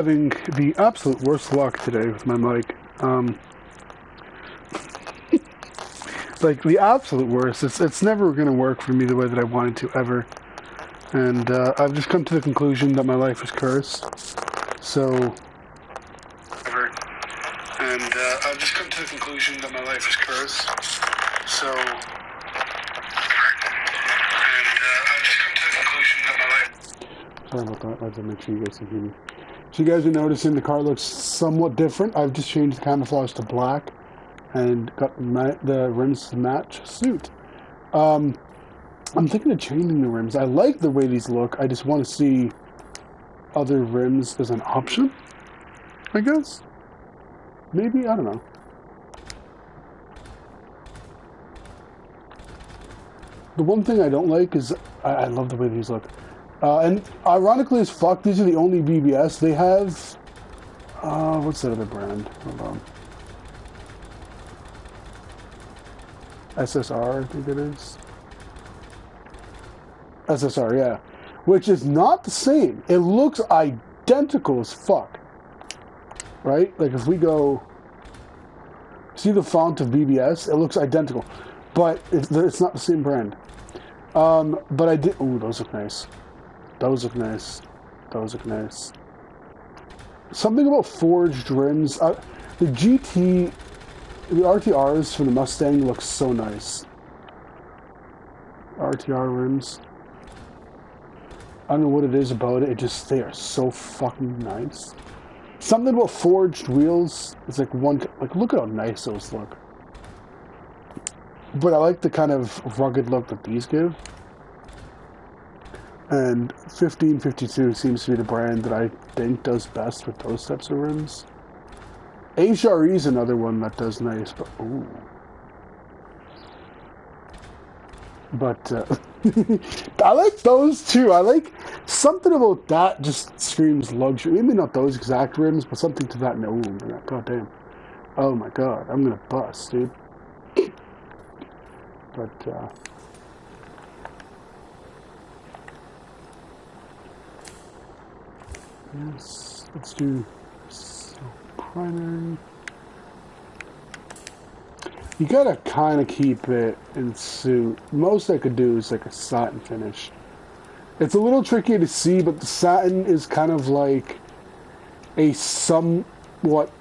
Having the absolute worst luck today with my mic. Like the absolute worst. It's never going to work for me the way that I want it to ever. And I've just come to the conclusion that my life is cursed. So. And I've just come to the conclusion that my life is cursed. So. And I've just come to the conclusion that my life. Sorry about that. I have to make sure you guys can hear me. So you guys are noticing the car looks somewhat different. I've just changed the camouflage to black and got the rims to match suit. I'm thinking of changing the rims. I like the way these look. I just want to see other rims as an option, I guess. Maybe, I don't know. The one thing I don't like is I love the way these look. And ironically as fuck, these are the only BBS they have. What's the other brand? Hold on. SSR, I think it is. SSR, yeah. Which is not the same. It looks identical as fuck. Right? Like if we go... See the font of BBS? It looks identical. But it's not the same brand. But I did... Ooh, those look nice. Those look nice. Those look nice. Something about forged rims. The GT... The RTRs from the Mustang look so nice. RTR rims. I don't know what it is about it. They are so fucking nice. Something about forged wheels. It's like look at how nice those look. But I like the kind of rugged look that these give. And 1552 seems to be the brand that I think does best with those types of rims. HRE is another one that does nice, but ooh. But I like those too. I like something about that just screams luxury. Maybe not those exact rims, but something to that. No, god damn. Oh my god, I'm gonna bust, dude. But yes, let's do primary. You gotta kind of keep it in suit. Most I could do is like a satin finish. It's a little tricky to see, but the satin is kind of like a somewhat,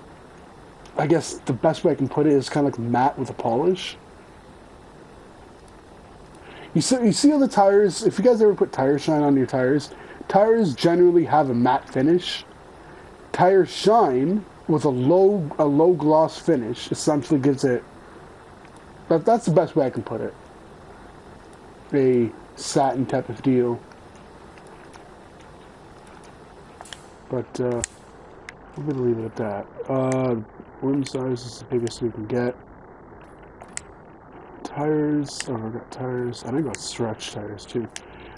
I guess the best way I can put it is kind of like matte with a polish. You see on the tires, if you guys ever put tire shine on your tires, tires generally have a matte finish. Tire shine with a low gloss finish essentially gives it, that's the best way I can put it, a satin type of deal. But I'm gonna leave it at that. Rim size is the biggest we can get. Tires, oh, I got tires, and I got stretch tires too.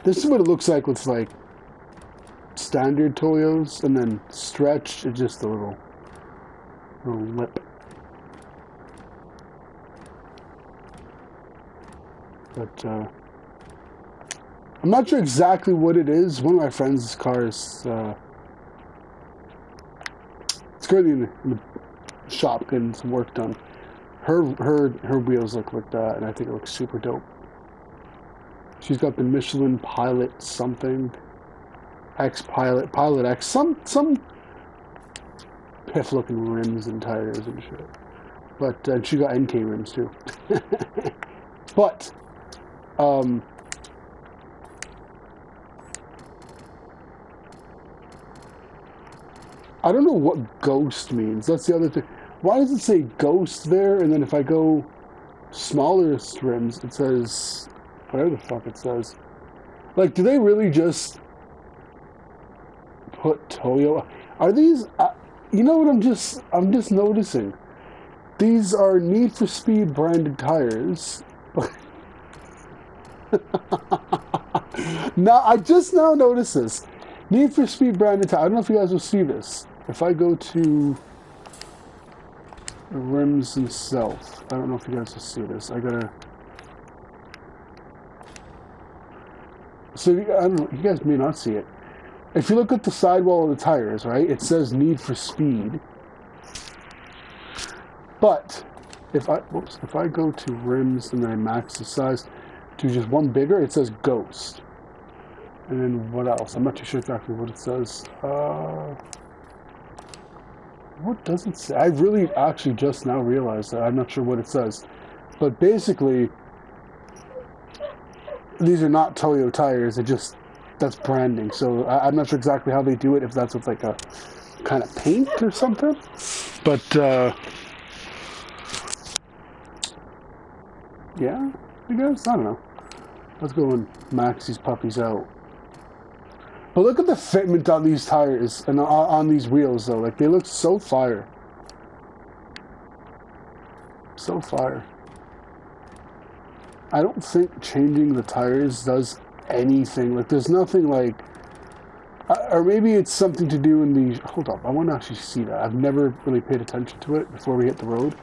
This is what it looks like with like standard Toyos, and then stretched, it's just a little lip. But I'm not sure exactly what it is. One of my friend's cars, it's currently in the shop getting some work done. Her wheels look like that, and I think it looks super dope. She's got the Michelin Pilot something, Pilot X, some piff looking rims and tires and shit. But and she got NK rims too. But I don't know what ghost means. That's the other thing. Why does it say ghost there? And then if I go smaller rims, it says whatever the fuck it says. Like, do they really just put Toyo? Are these? You know what? I'm just noticing. These are Need for Speed branded tires. Now I just now noticed this. Need for Speed branded tires. I don't know if you guys will see this. If I go to the rims themselves, I don't know if you guys will see this. I gotta. So I don't know. You guys may not see it. if you look at the sidewall of the tires, right, it says Need for Speed. But if I go to rims and then I max the size to just one bigger, it says Ghost. And then what else? I'm not too sure exactly what it says. What does it say? I really actually just now realized that. I'm not sure what it says. But basically, these are not Toyo tires. That's branding. So I'm not sure exactly how they do it, if that's with like a kind of paint or something. But, yeah, I guess. I don't know. Let's go and max these puppies out. But look at the fitment on these tires and on these wheels, though. Like, they look so fire. So fire. I don't think changing the tires does anything. Like, there's nothing like... or maybe it's something to do in the... Hold up, I want to actually see that. I've never really paid attention to it before we hit the road.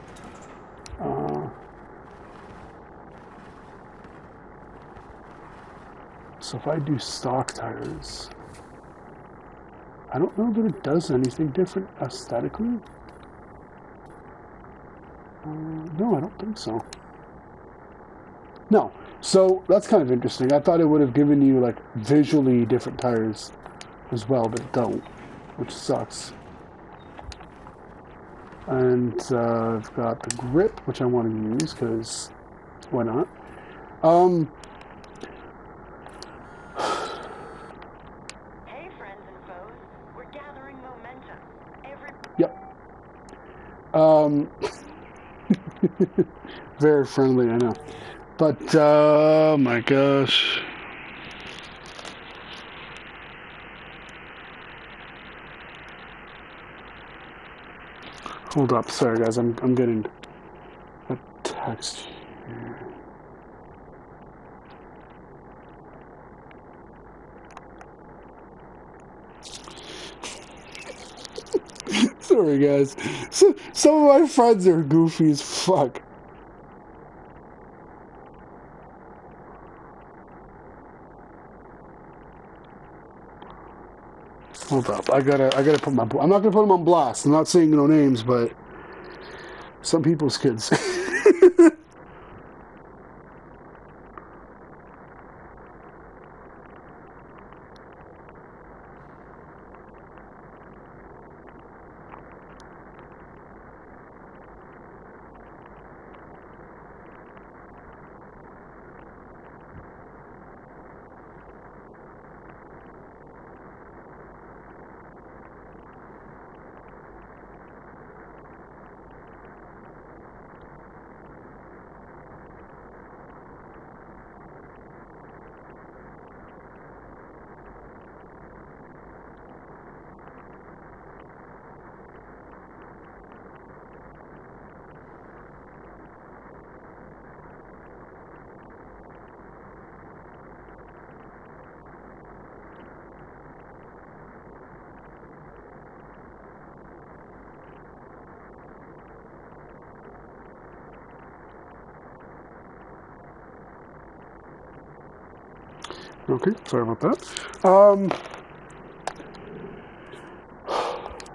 So if I do stock tires... I don't know that it does anything different aesthetically. No, I don't think so. No. So that's kind of interesting. I thought it would have given you like visually different tires as well, but it don't, which sucks. And I've got the grip, which I want to use because why not? Hey, friends and foes, we're gathering momentum. Yep. Very friendly, I know. But, oh my gosh. Hold up, sorry guys, I'm getting a text here. Sorry guys. Some of my friends are goofy as fuck. Hold up, I gotta put my... I'm not gonna put them on blast. I'm not saying no names, but some people's kids. Okay, sorry about that.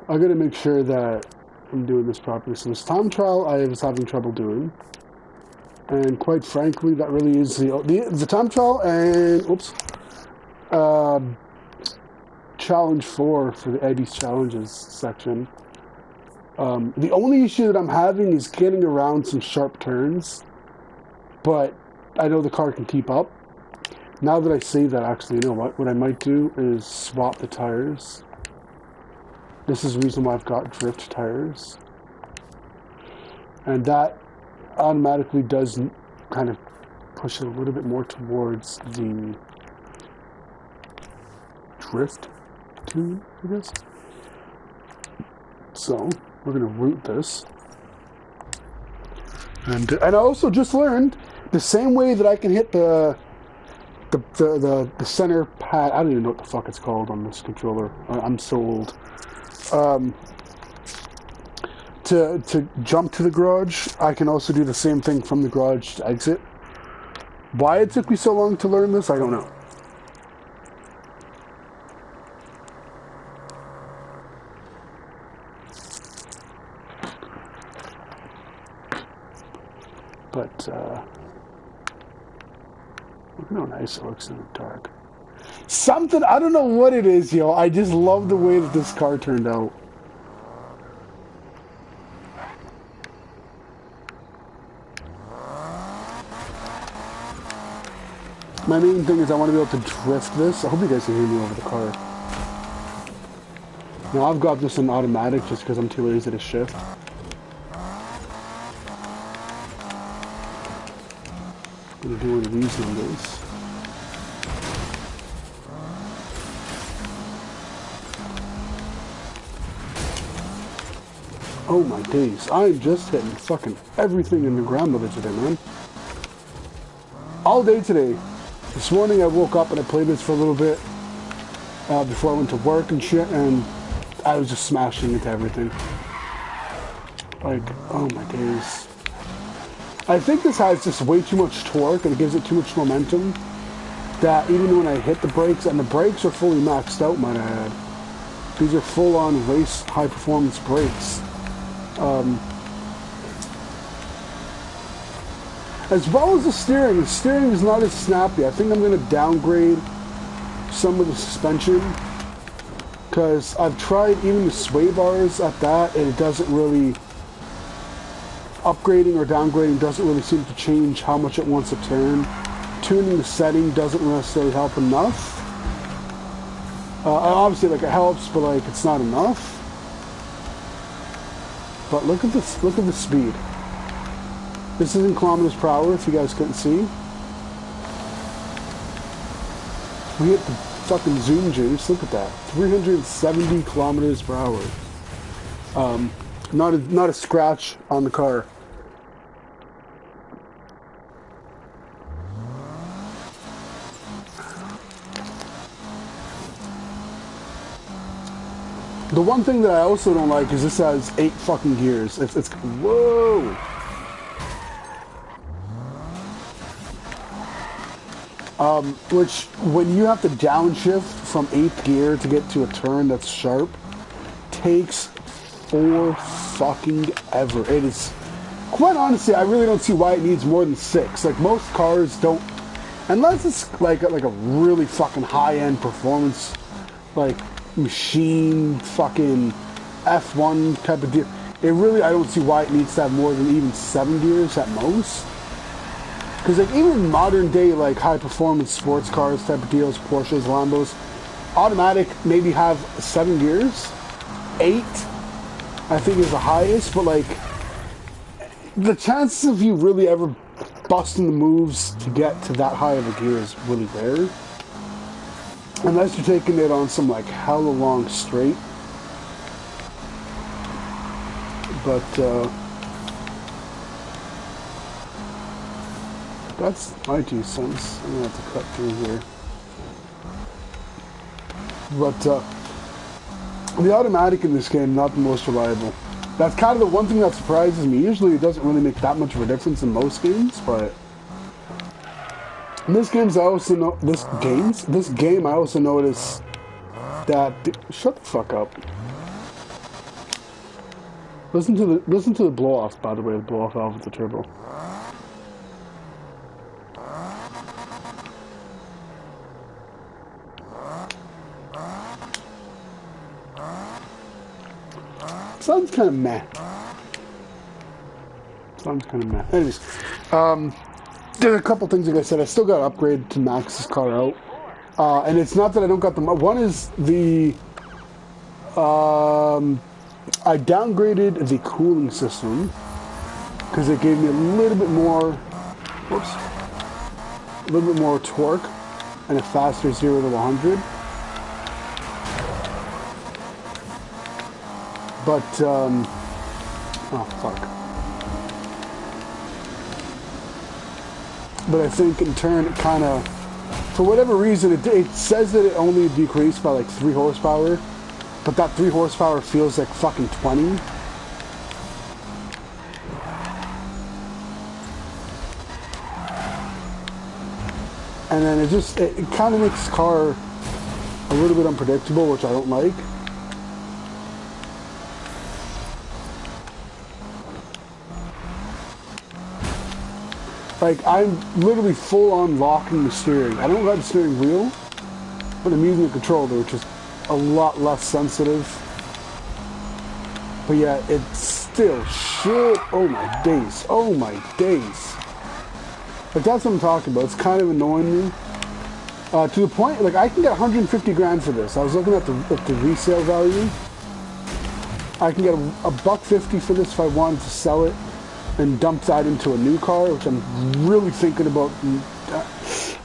I gotta make sure that I'm doing this properly. So this time trial I was having trouble doing. And quite frankly, that really is the time trial and, challenge 4 for the Eddie's Challenges section. The only issue that I'm having is getting around some sharp turns, but I know the car can keep up. Now that I say that, actually, you know what I might do is swap the tires. This is the reason why I've got drift tires. And that automatically does kind of push it a little bit more towards the drift tune, I guess. So we're gonna route this. And I also just learned the same way that I can hit the center pad. I don't even know what the fuck it's called on this controller. I'm so old. To jump to the garage, I can also do the same thing from the garage to exit. Why it took me so long to learn this, I don't know. But look at how nice it looks in the dark. Something, I don't know what it is, yo. I just love the way that this car turned out. My main thing is I want to be able to drift this. I hope you guys can hear me over the car. Now I've got this in automatic just because I'm too lazy to shift. I'm going to do one of these numbers. Oh my days, I'm just hitting fucking everything in the grandmother today, man. All day today. This morning I woke up and I played this for a little bit before I went to work and shit, and I was just smashing into everything. Like, oh my days. I think this has just way too much torque and it gives it too much momentum that even when I hit the brakes, and the brakes are fully maxed out, might I add. These are full-on race high-performance brakes. As well as the steering is not as snappy. I think I'm going to downgrade some of the suspension because I've tried even the sway bars at that, and it doesn't really, upgrading or downgrading doesn't really seem to change how much it wants to turn. Tuning the setting doesn't necessarily help enough. Obviously, like, it helps, but like it's not enough. But look at this, look at the speed. This is in kilometers per hour, if you guys couldn't see. We hit the fucking zoom juice, look at that. 370 kilometers per hour. Not a scratch on the car. The one thing that I also don't like is this has 8 fucking gears. It's whoa! Which, when you have to downshift from 8th gear to get to a turn that's sharp, takes for fucking ever. It is, quite honestly, I really don't see why it needs more than 6. Like, most cars don't, unless it's like a really fucking high-end performance, like, machine, fucking F1 type of deal. It really, I don't see why it needs to have more than even 7 gears at most. Because like even modern day like high performance sports cars type of deals, Porsches, Lambos, automatic maybe have 7 gears, 8 I think is the highest, but like the chances of you really ever busting the moves to get to that high of a gear is really rare. Unless you're taking it on some like hella long straight. But that's my 2 cents. I'm gonna have to cut through here. But the automatic in this game, not the most reliable. That's kind of the one thing that surprises me. Usually it doesn't really make that much of a difference in most games, but in this game I also know this game I also notice that shut the fuck up. Listen to the blow off, by the way, the blow off valve with the turbo. Sounds kind of meh. Anyways, there's a couple things, like I said, I still got to upgrade to max this car out. And it's not that I don't got them. One is the, I downgraded the cooling system because it gave me a little bit more, a little bit more torque and a faster 0 to 100. But, oh fuck. But I think in turn it kind of, for whatever reason, it says that it only decreased by like 3 horsepower, but that 3 horsepower feels like fucking 20. And then it kind of makes the car a little bit unpredictable, which I don't like. Like, I'm literally full on locking the steering. I don't got the steering wheel, but I'm using a controller, which is a lot less sensitive. But yeah, it's still shit. Oh my days. Oh my days. Like, that's what I'm talking about. It's kind of annoying me. To the point, like, I can get 150 grand for this. I was looking at the resale value. I can get a $150 for this if I wanted to sell it and dump that into a new car, which I'm really thinking about.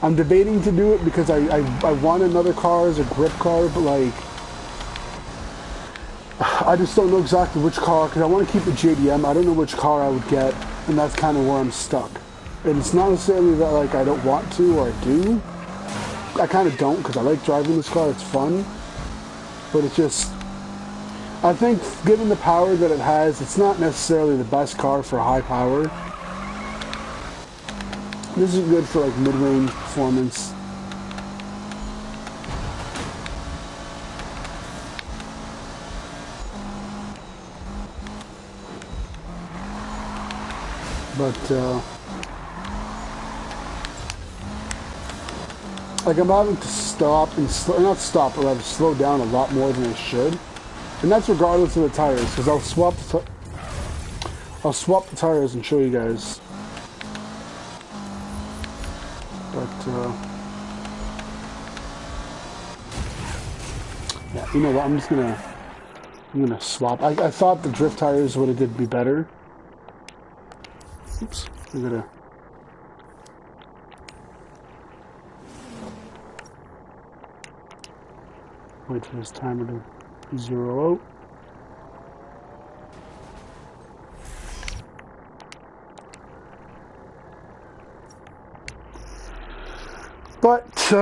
I'm debating to do it because I want another car as a grip car, but like, I just don't know exactly which car, because I want to keep the JDM. I don't know which car I would get, and that's kind of where I'm stuck. And it's not necessarily that like I don't want to or I do. I kind of don't, because I like driving this car. It's fun, but it's just, I think given the power that it has, it's not necessarily the best car for high power. This is good for like mid-range performance. But like, I'm having to stop and not stop, but rather slow down a lot more than I should, and that's regardless of the tires, because I'll swap the tires and show you guys. But yeah, you know what? I'm gonna swap. I thought the drift tires would have be better. Oops, I'm gonna. Wait for this timer to zero out. But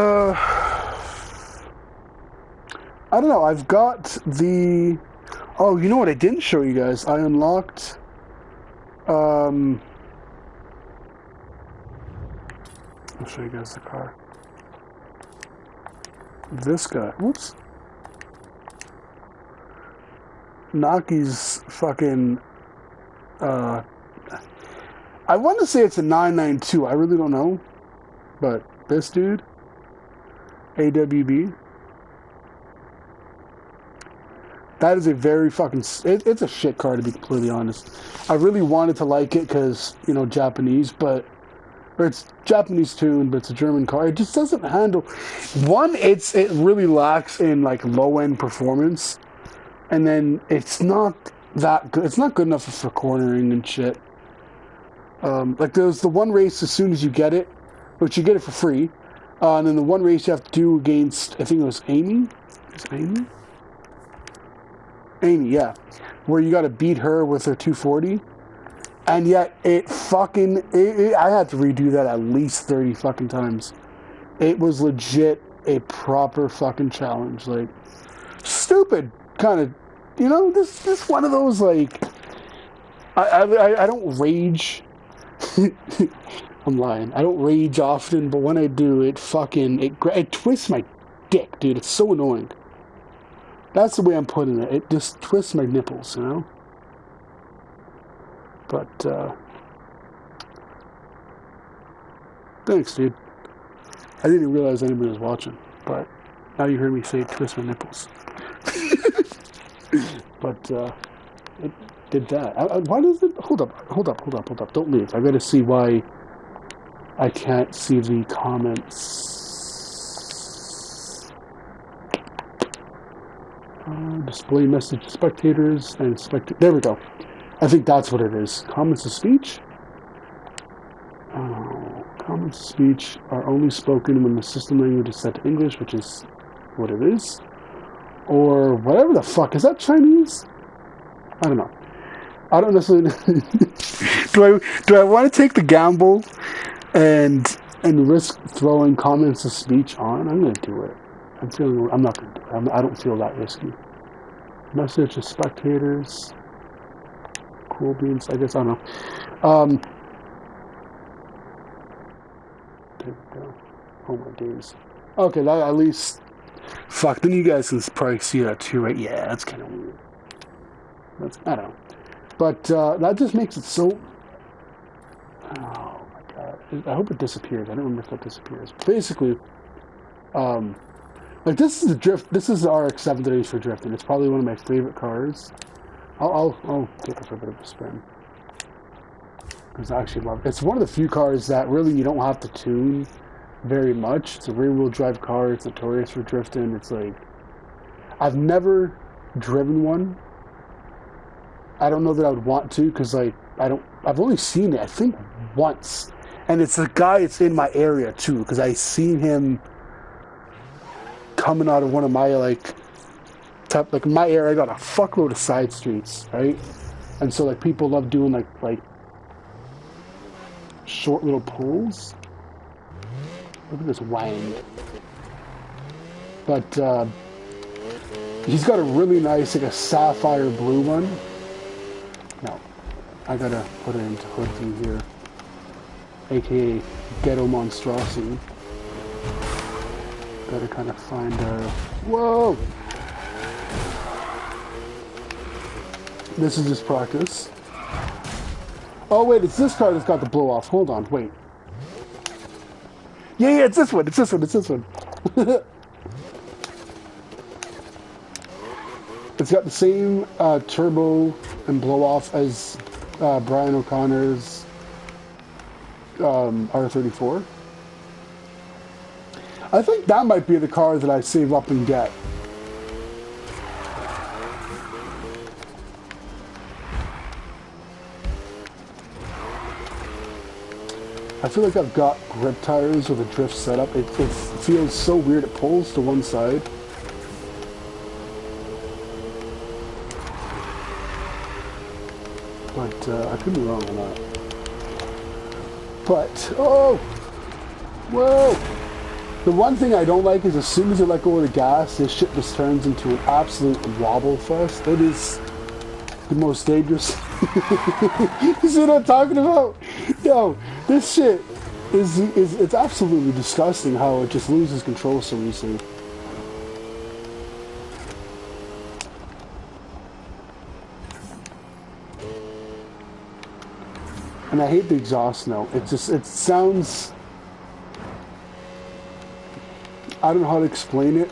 I don't know. I've got the. Oh, you know what I didn't show you guys? I unlocked. I'll show you guys the car. This guy. Whoops. Naki's fucking. I want to say it's a 992. I really don't know, but this dude, AWB. That is a very fucking... It's a shit car, to be completely honest. I really wanted to like it because, you know, Japanese, but... Or it's Japanese tuned, but it's a German car. It just doesn't handle... One, it really lacks in, like, low-end performance. And then it's not that good. It's not good enough for cornering and shit. Like, there's the one race as soon as you get it, which you get it for free. And then the one race you have to do against, I think it was Amy? Is it Amy? Amy, yeah, where you got to beat her with her 240, and yet I had to redo that at least 30 fucking times. It was legit a proper fucking challenge, like, stupid kind of, you know, this one of those, like, I don't rage. I'm lying. I don't rage often, but when I do, it twists my dick, dude. It's so annoying. That's the way I'm putting it. It just twists my nipples, you know? But, thanks, dude. I didn't even realize anybody was watching, but now you heard me say twist my nipples. But, it did that. Why does it... Hold up. Don't leave. I gotta see why I can't see the comments. Display message to spectators and there we go. I think that's what it is. Comments of speech? Comments of speech are only spoken when the system language is set to English, which is what it is. Or whatever the fuck. Is that Chinese? I don't know. I don't necessarily... do I want to take the gamble and risk throwing comments of speech on? I'm going to do it. I'm not going to do it. I don't feel that risky. Message to spectators. Cool beans, I guess. I don't know. There we go. Oh my days. Okay, that at least... Fuck, then you guys can probably see that too, right? Yeah, that's kind of weird. I don't know. But that just makes it so... Oh my god. I hope it disappears. I don't remember if that disappears. Basically, like this is the drift. This is the RX-7 that I use for drifting. It's probably one of my favorite cars. I'll take it for a bit of a spin because I actually love it. It's one of the few cars that really you don't have to tune very much. It's a rear-wheel drive car. It's notorious for drifting. It's like I've never driven one. I don't know that I would want to because like I've only seen it I think once, and it's a guy that's in my area too because I seen him coming out of one of my like in my area. I got a fuckload of side streets, right? And so like people love doing like short little pulls. Look at this wang. But he's got a really nice like a sapphire blue one. No, I gotta put it into hood view here, aka Ghetto Monstrosity. Gotta kind of find a... Whoa! This is just practice. Oh wait, it's this car that's got the blow off. Hold on, wait. Yeah, it's this one. It's this one. It's this one. It's got the same turbo and blow off as Brian O'Connor's R34. I think that might be the car that I save up and get. I feel like I've got grip tires with a drift setup. It feels so weird. It pulls to one side. But I could be wrong on that. But, oh! Whoa! The one thing I don't like is as soon as you let go of the gas, this shit just turns into an absolute wobble fest. It is the most dangerous. You see what I'm talking about? Yo, this shit is it's absolutely disgusting how it just loses control so easily. And I hate the exhaust note. It sounds... I don't know how to explain it.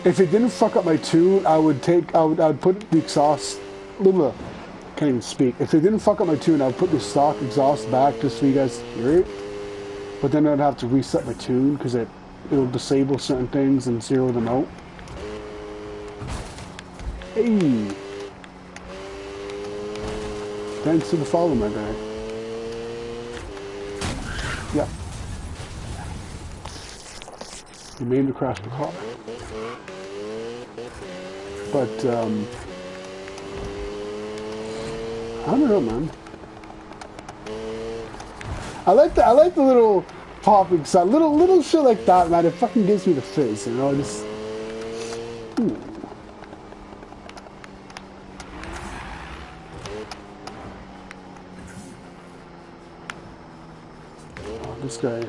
If it didn't fuck up my tune, I would put the exhaust... Can't even speak. If it didn't fuck up my tune, I would put the stock exhaust back just so you guys hear it. But then I'd have to reset my tune because it'll disable certain things and zero them out. Hey! Thanks to the follow, my guy. Yeah. You made me crash the car. But, I don't know, man. I like the little popping sound, little shit like that, man. It fucking gives me the fizz, you know. Just, ooh. Oh, this guy.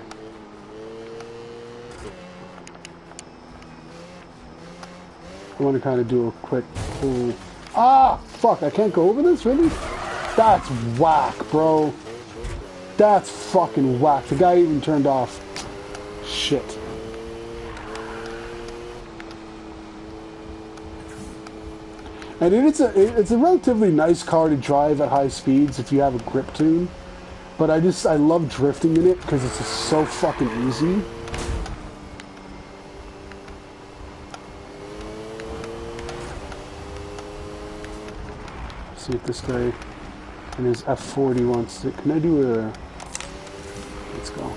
I want to kind of do a quick pull. Ah, fuck! I can't go over this, really? That's whack, bro. That's fucking whack. The guy even turned off. Shit. And it's a relatively nice car to drive at high speeds if you have a grip tune. But I love drifting in it because it's just so fucking easy. See if this guy in his F40 wants to... Can I do a... Let's go.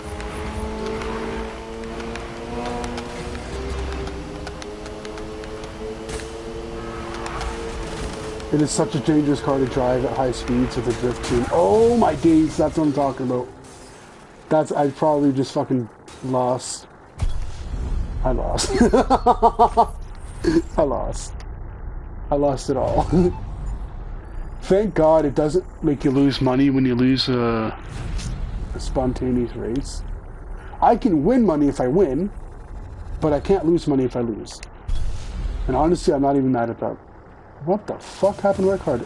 It is such a dangerous car to drive at high speeds with a drift tune. Oh my days, that's what I'm talking about. I probably just fucking lost. I lost. I lost. I lost it all. Thank God it doesn't make you lose money when you lose a spontaneous race. I can win money if I win, but I can't lose money if I lose. And honestly, I'm not even mad at that. What the fuck happened to my card?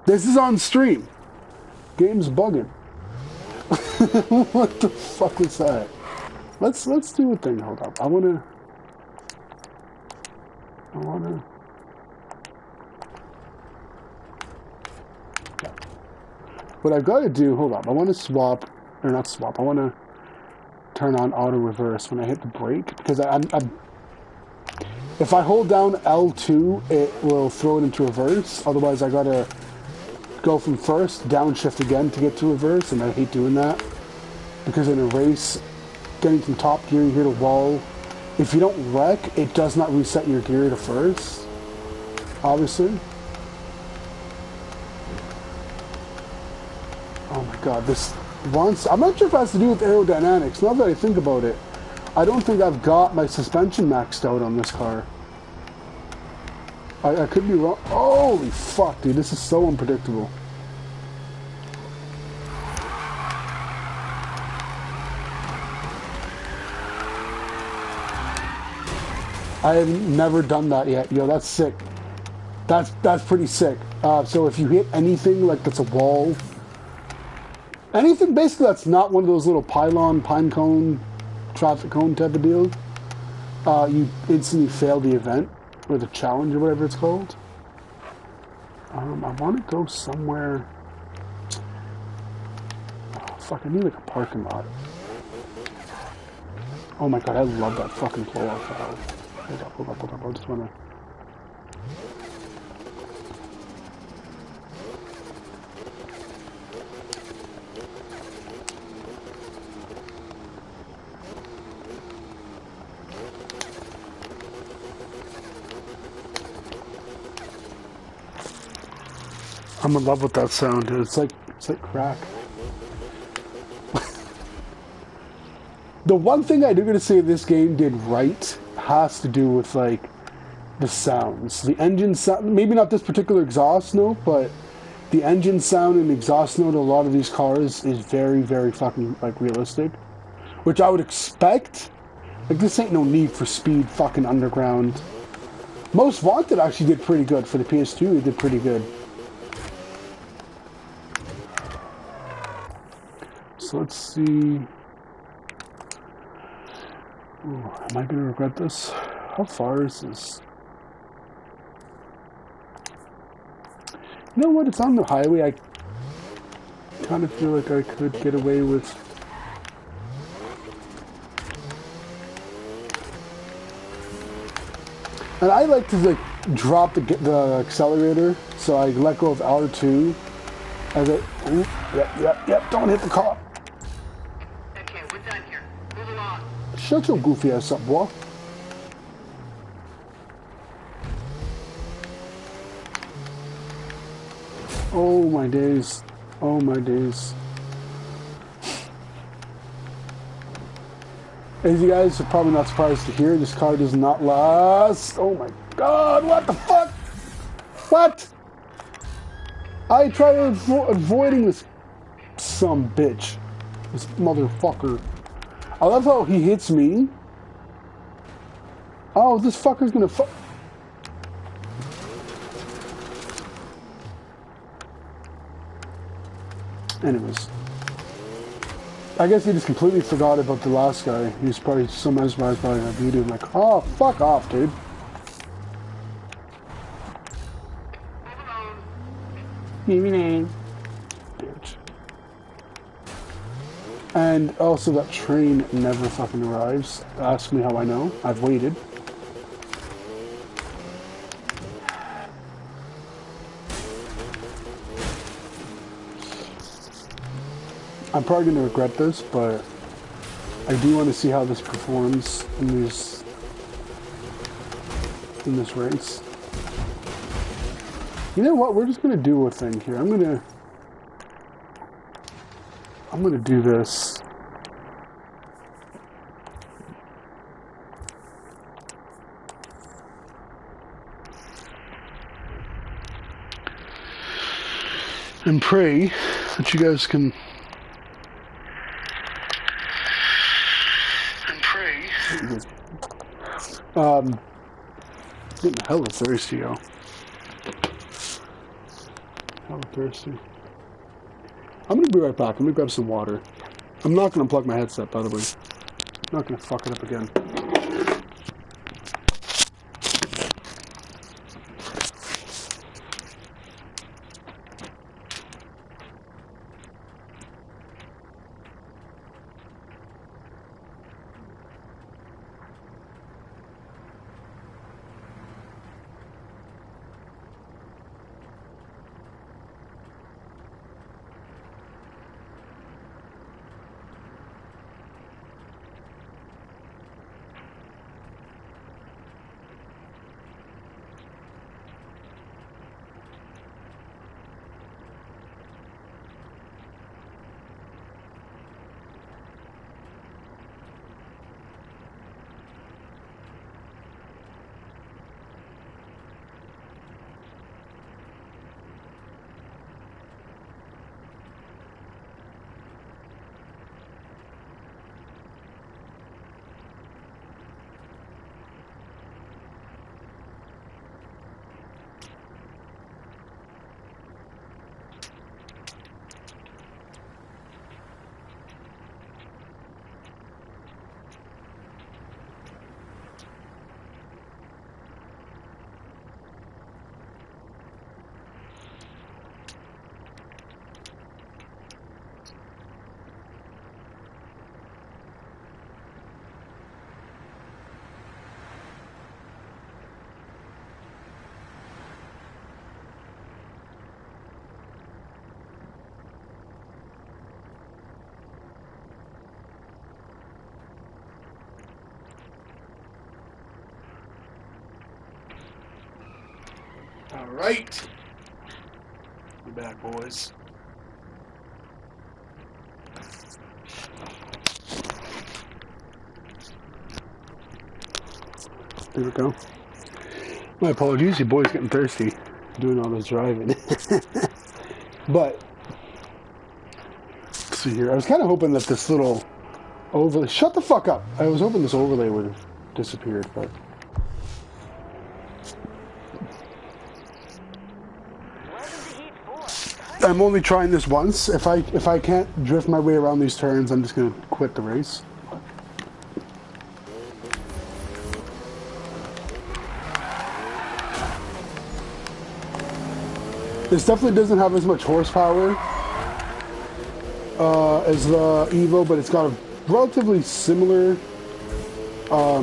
This is on stream. Game's bugging. What the fuck was that? Let's do a thing. Hold up. I wanna. Yeah. What I've got to do. Hold up. I want to swap, or not swap. I want to turn on auto reverse when I hit the brake because I'm if I hold down L2, it will throw it into reverse. Otherwise, I gotta go from first, downshift again to get to reverse, and I hate doing that. Because in a race, getting from top gear here to wall, if you don't wreck, it does not reset your gear to first, obviously. Oh my god, this once, I'm not sure if it has to do with aerodynamics. Now that I think about it, I don't think I've got my suspension maxed out on this car. I could be wrong. Holy fuck, dude, this is so unpredictable. I have never done that yet. Yo, that's sick. That's pretty sick. So if you hit anything like that's a wall, anything basically that's not one of those little pylon, pine cone, traffic cone type of deal, you instantly fail the event. Or the challenge, or whatever it's called. I want to go somewhere. Oh, fuck, I need like a parking lot. Oh my god, I love that fucking blow-off valve. Hold up. I just want to... I'm in love with that sound, dude. It's like crack. The one thing I do gotta say this game did right has to do with like the sounds. The engine sound, maybe not this particular exhaust note, but the engine sound and exhaust note of a lot of these cars is very, very fucking like realistic. Which I would expect. Like this ain't no Need for Speed fucking underground. Most Wanted actually did pretty good for the PS2. It did pretty good. So let's see. Ooh, am I gonna regret this? How far is this? You know what? It's on the highway. I kind of feel like I could get away with. And I like to like drop the accelerator, so I let go of R2 as I. Ooh, yep. Don't hit the car. Okay, we're done here. Move along. Shut your goofy ass up, boy. Oh my days. Oh my days. As you guys are probably not surprised to hear, this car does not last. Oh my god, what the fuck? What? I tried avoiding this some bitch. This motherfucker. I love how he hits me. Oh, this fucker's gonna fuck. Anyways. I guess he just completely forgot about the last guy. He was probably so mesmerized by that video. I'm like, oh, fuck off, dude. Bitch. And also that train never fucking arrives. Ask me how I know. I've waited. I'm probably going to regret this, but I do want to see how this performs in this race. You know what? We're just going to do a thing here. I'm going to do this. And pray that you guys can. Getting hella thirsty, yo. Hella thirsty. I'm gonna be right back. I'm gonna grab some water. I'm not gonna unplug my headset, by the way. I'm not gonna fuck it up again. All right. We're back, boys. There we go. My apologies, your boy's getting thirsty doing all this driving. But, let's see here. I was kind of hoping that this little overlay... Shut the fuck up! I was hoping this overlay would have disappeared, but... I'm only trying this once. If I can't drift my way around these turns, I'm just gonna quit the race. This definitely doesn't have as much horsepower as the Evo, but it's got a relatively similar. Oh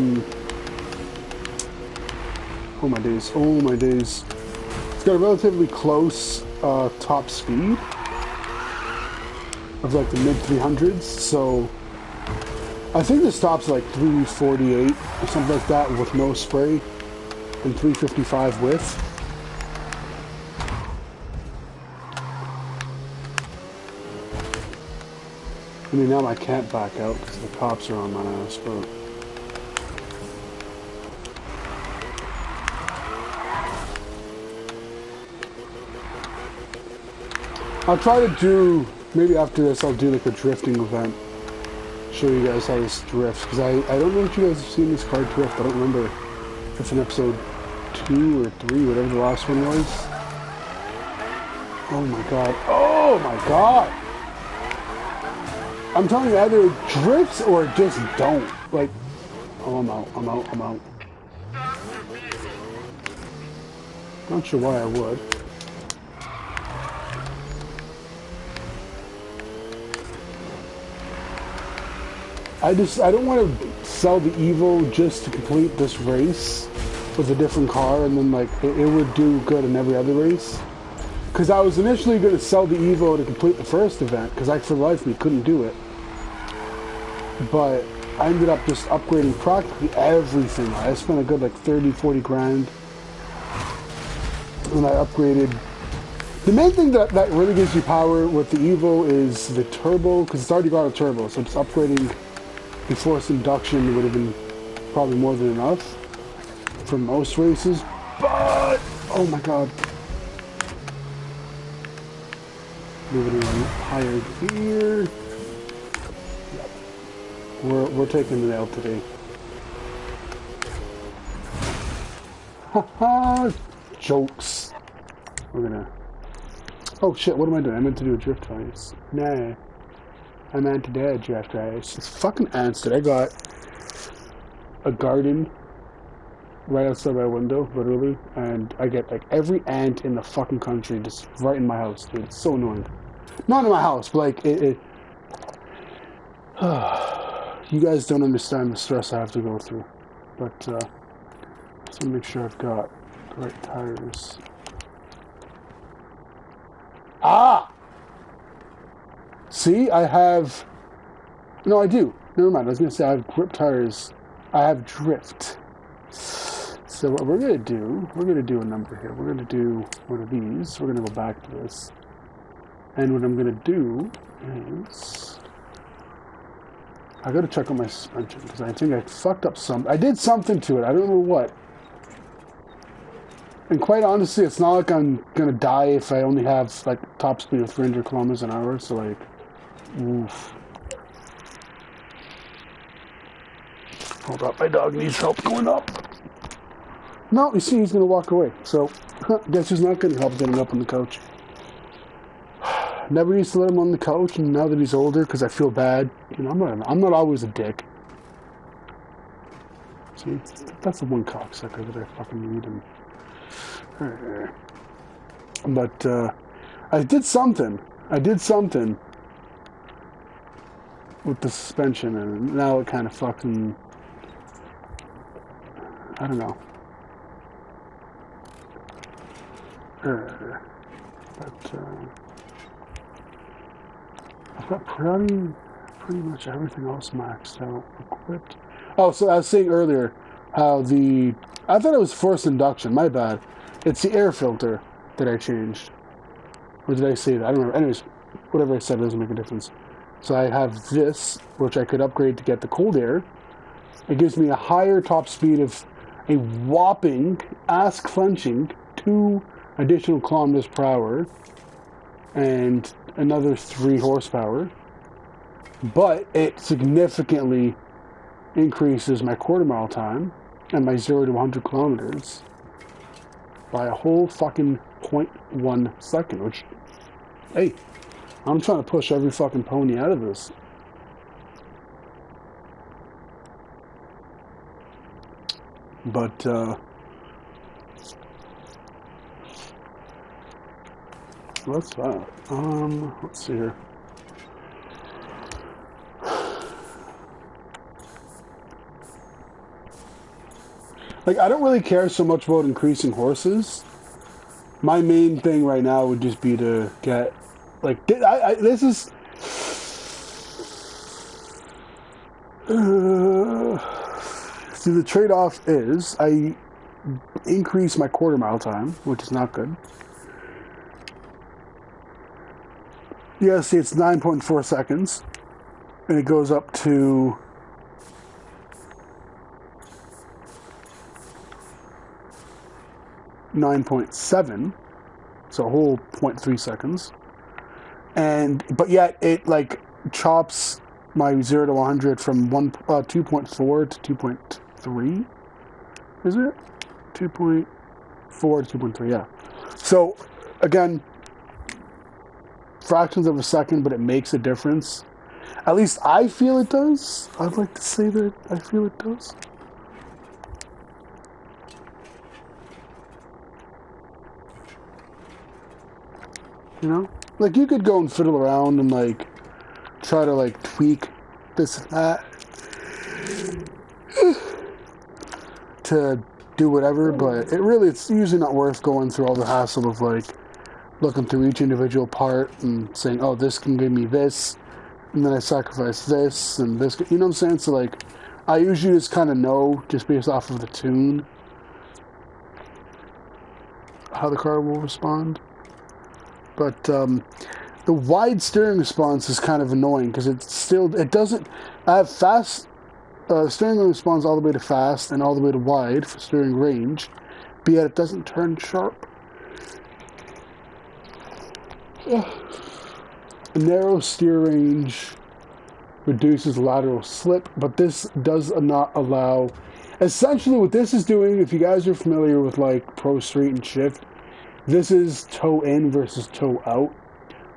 my days! Oh my days! It's got a relatively close top speed of like the mid 300s. So I think this stops like 348 or something like that with no spray, and 355 with. I mean, now I can't back out because the cops are on my ass, but... I'll try to do, maybe after this I'll do like a drifting event. Show you guys how this drifts, because I don't know if you guys have seen this car drift. I don't remember if in episode 2 or 3, whatever the last one was. Oh my god. Oh my god! I'm telling you, either it drifts or it just don't. Like, oh, I'm out. Not sure why I would. I don't want to sell the Evo just to complete this race with a different car, and then like it would do good in every other race. Because I was initially going to sell the Evo to complete the first event, because I, for the life of me, couldn't do it. But I ended up just upgrading practically everything. I spent a good like 30, 40 grand. And I upgraded. The main thing that really gives you power with the Evo is the turbo, because it's already got a turbo. So just upgrading the forced induction would have been probably more than enough for most races. But, oh my god. Moving in higher gear. We're taking the L today. Haha, jokes. We're gonna Oh shit, what am I doing? I meant to do a drift race. Nah. I meant to do a drift race. It's fucking ants, dude. I got a garden right outside my window, literally, and I get like every ant in the fucking country just right in my house, dude. It's so annoying. Not in my house, but like it you guys don't understand the stress I have to go through. But just want to make sure I've got the right tires. Ah! See, I have... No, I do. Never mind. I was going to say I have grip tires. I have drift. So what we're going to do a number here. We're going to do one of these. We're going to go back to this. And what I'm going to do is... I got to check on my suspension because I think I fucked up some... I did something to it. I don't know what. And quite honestly, it's not like I'm going to die if I only have like top speed of 300 kilometers an hour. So like, oof. Hold up, my dog needs help going up. No, you see, he's going to walk away. So, guess who's not getting help getting up on the couch? Never used to let him on the couch, and now that he's older, because I feel bad, you know, I'm not always a dick. See, that's the one cocksucker that I fucking need him. But I did something with the suspension, and now it kind of fucking, I don't know. But I've got pretty much everything else maxed out, equipped. Oh, so I was saying earlier how I thought it was forced induction, my bad. It's the air filter that I changed. Or did I say that? I don't remember. Anyways, whatever I said doesn't make a difference. So I have this, which I could upgrade to get the cold air. It gives me a higher top speed of a whopping, ass-clenching 2 additional kilometers per hour and another 3 horsepower. But it significantly increases my quarter mile time and my 0 to 100 kilometers by a whole fucking 0.1 second, which, hey, I'm trying to push every fucking pony out of this. But, what's that? Let's see here. Like, I don't really care so much about increasing horses. My main thing right now would just be to get, like, this is... see, the trade-off is I increase my quarter mile time, which is not good. Yeah, see, it's 9.4 seconds, and it goes up to 9.7, so a whole 0.3 seconds. But yet it like chops my 0 to 100 from 2.4 to 2.3. Is it 2.4 to 2.3? Yeah. So again, fractions of a second, but it makes a difference. At least I feel it does. I'd like to say that I feel it does. You know? Like, you could go and fiddle around and, like, try to, like, tweak this and that to do whatever, but it's usually not worth going through all the hassle of, like, looking through each individual part and saying, oh, this can give me this, and then I sacrifice this, and this, you know what I'm saying? So, like, I usually just kind of know, just based off of the tune, how the car will respond. But the wide steering response is kind of annoying because it doesn't. I have fast steering wheel responds all the way to fast and all the way to wide for steering range, but yet it doesn't turn sharp. A narrow steer range reduces lateral slip, but this does not allow. Essentially, what this is doing, if you guys are familiar with like Pro Street and Shift, This is toe in versus toe out.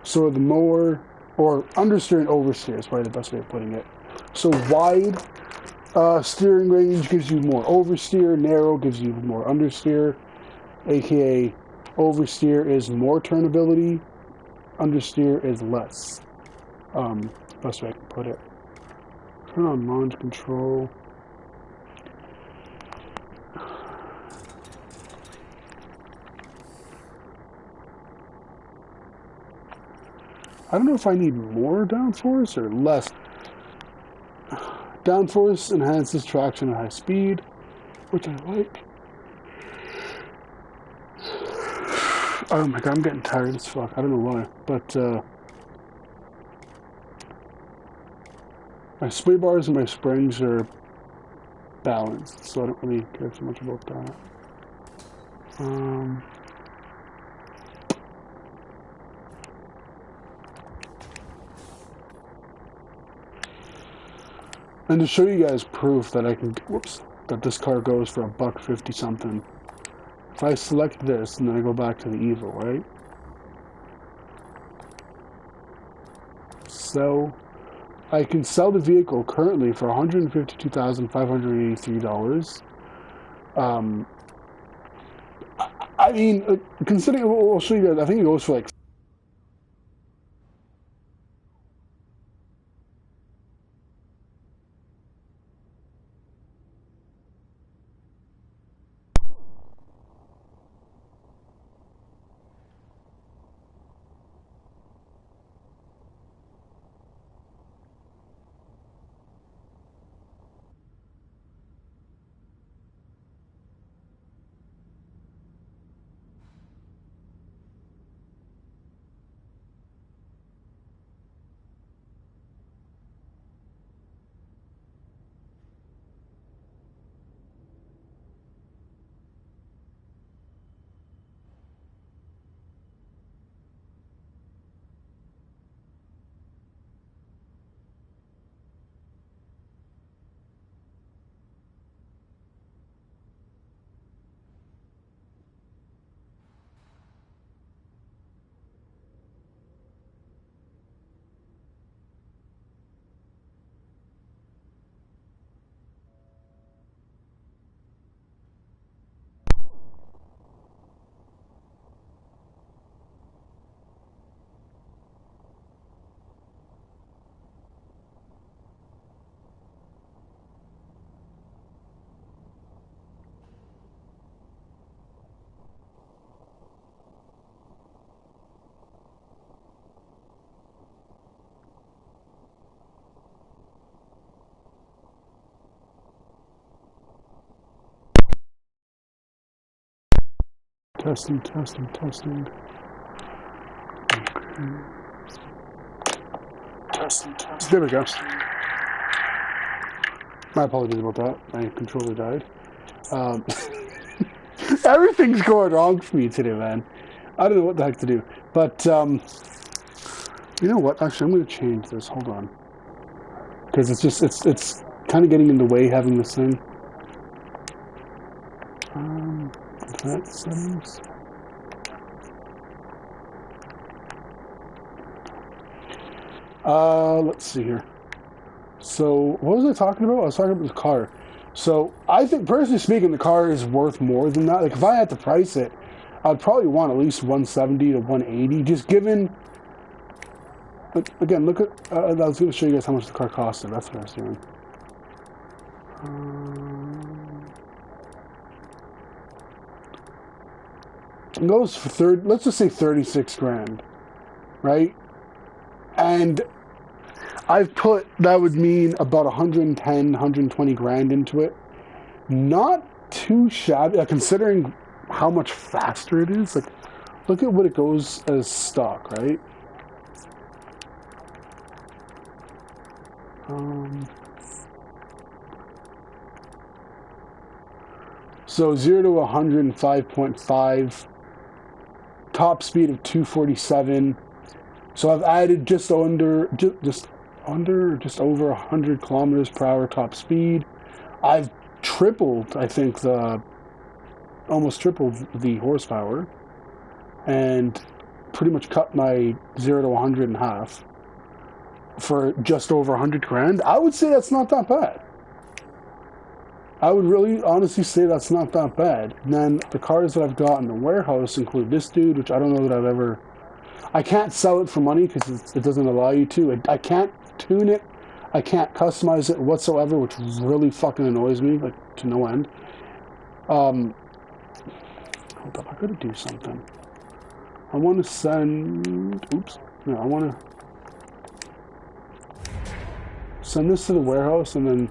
So the more, or understeer and oversteer is probably the best way of putting it. So wide steering range gives you more oversteer, narrow gives you more understeer, aka oversteer is more turnability, understeer is less. Best way I can put it. Turn on launch control. I don't know if I need more downforce or less. Downforce enhances traction at high speed, which I like. Oh my god, I'm getting tired as fuck. I don't know why, but my sway bars and my springs are balanced, so I don't really care too much about that. And to show you guys proof that I can, that this car goes for $150 something. If I select this and then I go back to the Evo, right? So I can sell the vehicle currently for $152,583. I mean, considering, I'll show you guys. I think it goes for like. Testing. Okay. Testing. There we go. My apologies about that. My controller died. Everything's going wrong for me today, man. I don't know what the heck to do. But, you know what? Actually, I'm going to change this. Hold on. Because it's kind of getting in the way having this thing. Advanced settings. Let's see here. So, what was I talking about? I was talking about the car. So, I think, personally speaking, the car is worth more than that. Like, if I had to price it, I'd probably want at least 170 to 180, just given. But again, look at. I was going to show you guys how much the car costed. That's what I was doing. It goes for let's just say 36 grand, right? And I've put, that would mean about 110, 120 grand into it. Not too shabby, considering how much faster it is. Like, look at what it goes as stock, right? So 0 to 105.5, top speed of 247. So I've added just over 100 kilometers per hour top speed. I've tripled, I think, almost tripled the horsepower. and pretty much cut my 0 to 100 in half for just over 100 grand, I would say that's not that bad. I would really honestly say that's not that bad. And then the cars that I've got in the warehouse include this dude, which I don't know that I've ever... I can't sell it for money because it doesn't allow you to. I can't tune it. I can't customize it whatsoever, which really fucking annoys me, like, to no end. Hold up, I gotta do something. I want to send... Oops. No, I want to send this to the warehouse and then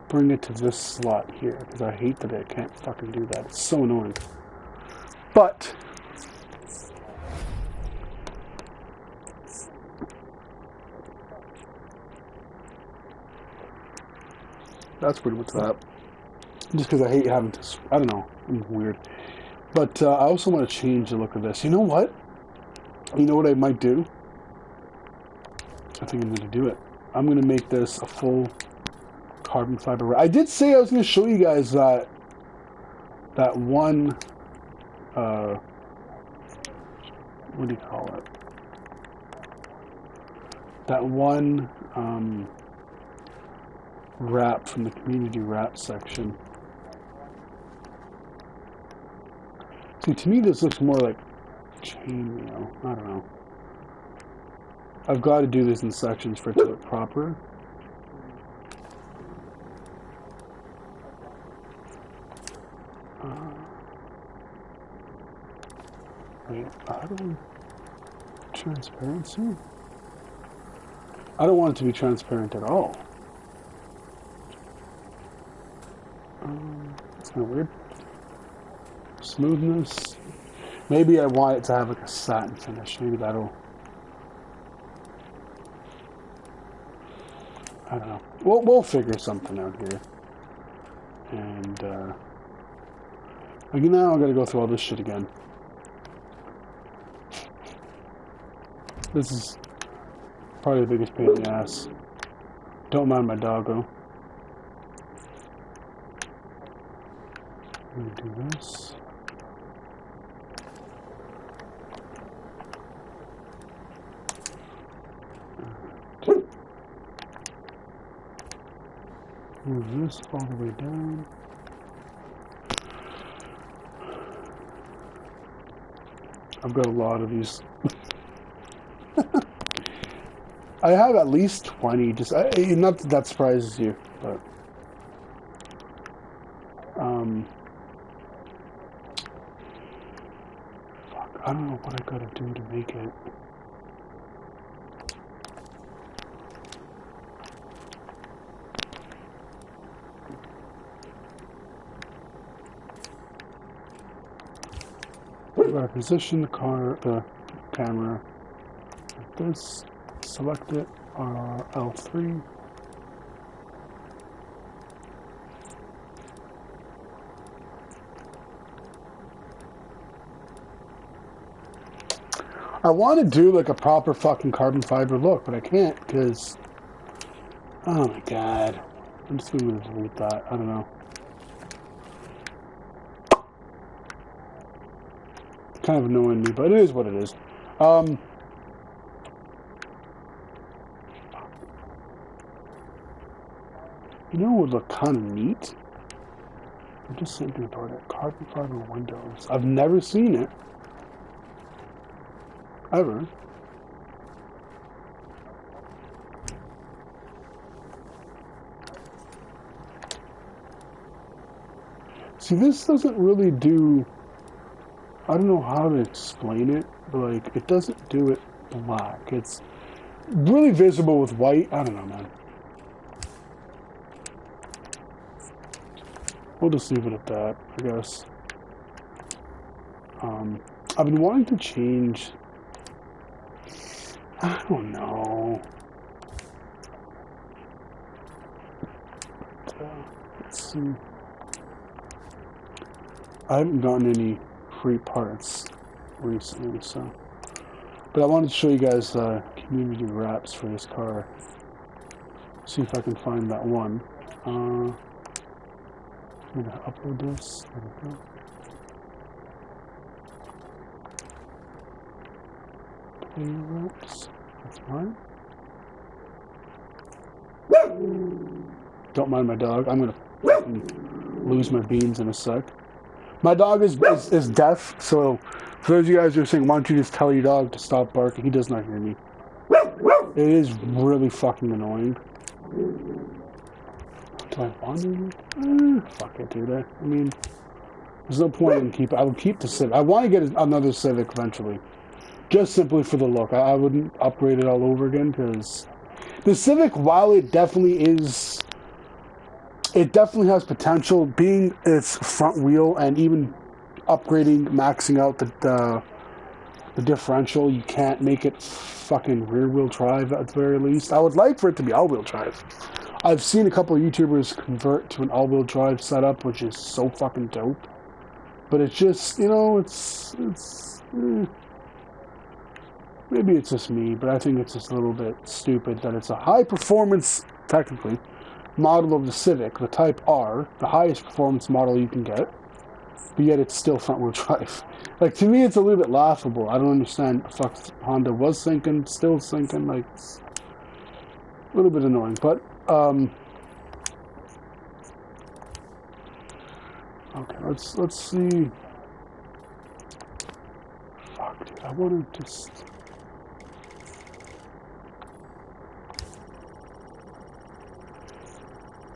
bring it to this slot here, because I hate that I can't fucking do that. It's so annoying. But... that's pretty much that. Just because I hate having to... I don't know. I'm weird. But I also want to change the look of this. You know what? You know what I might do? I think I'm going to do it. I'm going to make this a full carbon fiber. I did say I was going to show you guys that one... what do you call it? That one wrap from the community wrap section. See, to me this looks more like chainmail. I don't know. I've got to do this in sections for it to look proper. Wait, how do we... transparency? I don't want it to be transparent at all. That's kind of weird. Smoothness. Maybe I want it to have like a satin finish. Maybe that'll... I don't know. We'll figure something out here. And like now I gotta go through all this shit again. This is probably the biggest pain in the ass. Don't mind my doggo. I'm gonna do this. Move this all the way down. I've got a lot of these. I have at least 20. Just not that that surprises you, but fuck, I don't know what I gotta do to make it. I gotta position the camera like this. Select it, L3. I want to do like a proper fucking carbon fiber look, but I can't because, oh my god, I'm just gonna delete that. I don't know. It's kind of annoying me, but it is what it is. You know what would look kind of neat? I'm just thinking about it. Carbon fiber windows. I've never seen it. Ever. See, this doesn't really do... I don't know how to explain it, but like, it doesn't do it black. It's really visible with white. I don't know, man. We'll just leave it at that, I guess. I've been wanting to change... I don't know. Let's see. I haven't gotten any free parts recently, so... But I wanted to show you guys community wraps for this car. See if I can find that one. I'm gonna upload this. There we go. ropes. That's fine. Don't mind my dog. I'm gonna fucking lose my beans in a sec. My dog is deaf, so for those of you guys who are saying, why don't you just tell your dog to stop barking? He does not hear me. It is really fucking annoying. Do I want to? Fuck it, dude. I mean, there's no point in keep. I would keep the Civic. I want to get another Civic eventually, just simply for the look. I wouldn't upgrade it all over again because the Civic, while it definitely is, it definitely has potential. Being its front wheel and even upgrading, maxing out the differential, you can't make it fucking rear wheel drive at the very least. I would like for it to be all wheel drive. I've seen a couple of YouTubers convert to an all wheel drive setup, which is so fucking dope. But it's just, you know, it's maybe it's just me, but I think it's just a little bit stupid that it's a high performance, technically, model of the Civic, the Type R, the highest performance model you can get, but yet it's still front wheel drive. Like, to me, it's a little bit laughable. I don't understand. Fuck, Honda was thinking, still thinking, like, it's a little bit annoying, but, okay, let's see. Fuck, dude, I want to just...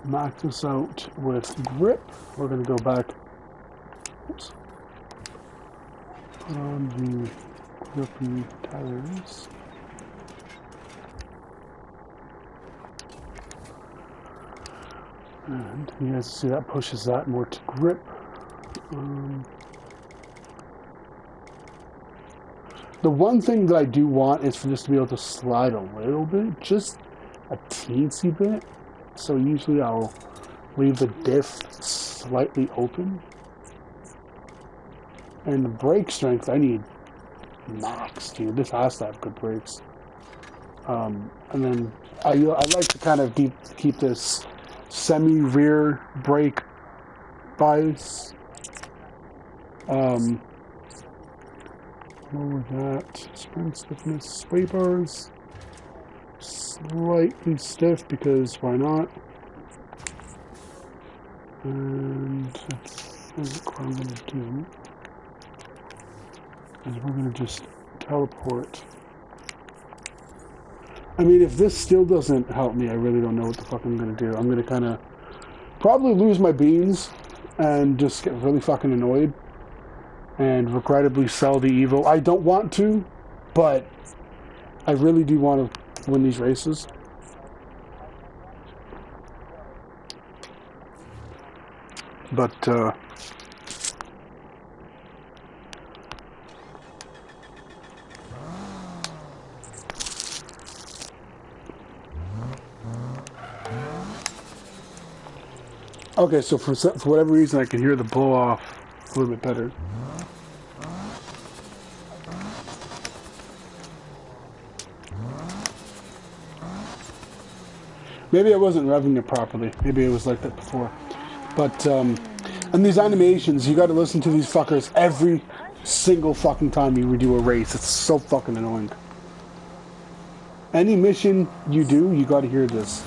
max this out with grip. We're going to go back. Oops. Put on the grippy tires. And you guys see that pushes that more to grip. The one thing that I do want is for this to be able to slide a little bit, just a teensy bit. So usually I'll leave the diff slightly open. And the brake strength, I need max, dude. This has to have good brakes. And then I like to kind of keep this semi-rear brake bias. Lower that. Spring stiffness. Sway bars. Slightly stiff because why not? And I think what I'm going to do is we're going to just teleport. I mean, if this still doesn't help me, I really don't know what the fuck I'm going to do. I'm going to kind of probably lose my beans and just get really fucking annoyed and regrettably sell the Evo. I don't want to, but I really do want to win these races. But, okay, so for whatever reason I can hear the blow off a little bit better. Maybe I wasn't revving it properly. Maybe it was like that before. But, and these animations, you gotta listen to these fuckers every single fucking time you redo a race. It's so fucking annoying. Any mission you do, you gotta hear this.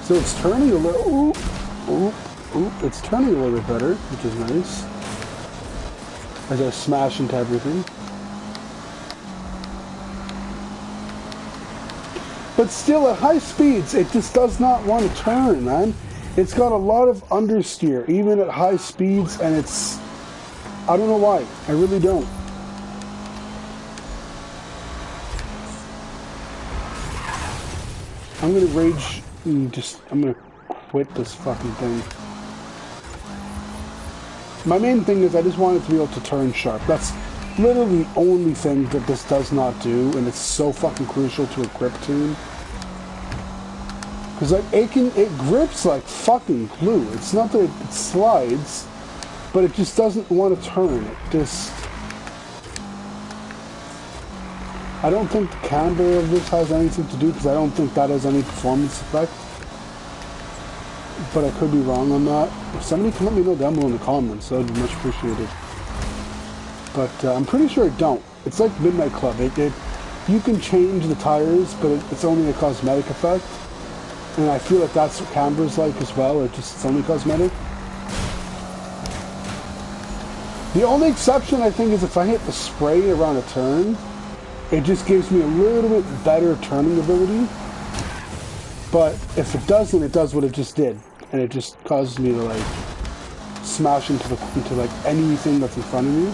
So it's turning a little, it's turning a little bit better, which is nice. As I smash into everything. But still, at high speeds, it just does not want to turn, man. It's got a lot of understeer, even at high speeds, and it's... I don't know why. I really don't. I'm gonna rage and I'm gonna quit this fucking thing. My main thing is I just want it to be able to turn sharp. That's literally the only thing that this does not do, and it's so fucking crucial to a grip tune. Because like it grips like fucking glue. It's not that it slides, but it just doesn't want to turn. It just... I don't think the camber of this has anything to do, because I don't think that has any performance effect. But I could be wrong on that. If somebody can let me know down below in the comments, that would be much appreciated. But I'm pretty sure it don't. It's like Midnight Club. You can change the tires, but it's only a cosmetic effect. And I feel like that's what Camber's like as well. It's only cosmetic. The only exception, I think, is if I hit the spray around a turn, it just gives me a little bit better turning ability. But if it doesn't, it does what it just did. And it just causes me to, like, smash into like, anything that's in front of me.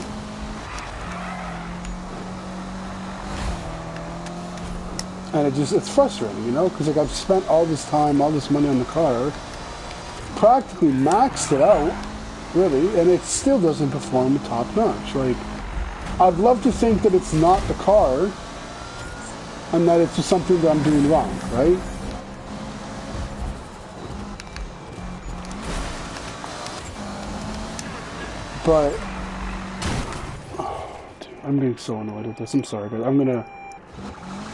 And it's frustrating, you know? Because, like, I've spent all this time, all this money on the car, practically maxed it out, really, and it still doesn't perform top notch. Like, I'd love to think that it's not the car, and that it's just something that I'm doing wrong, right? But, oh, dude, I'm getting so annoyed with this. I'm sorry, guys. I'm gonna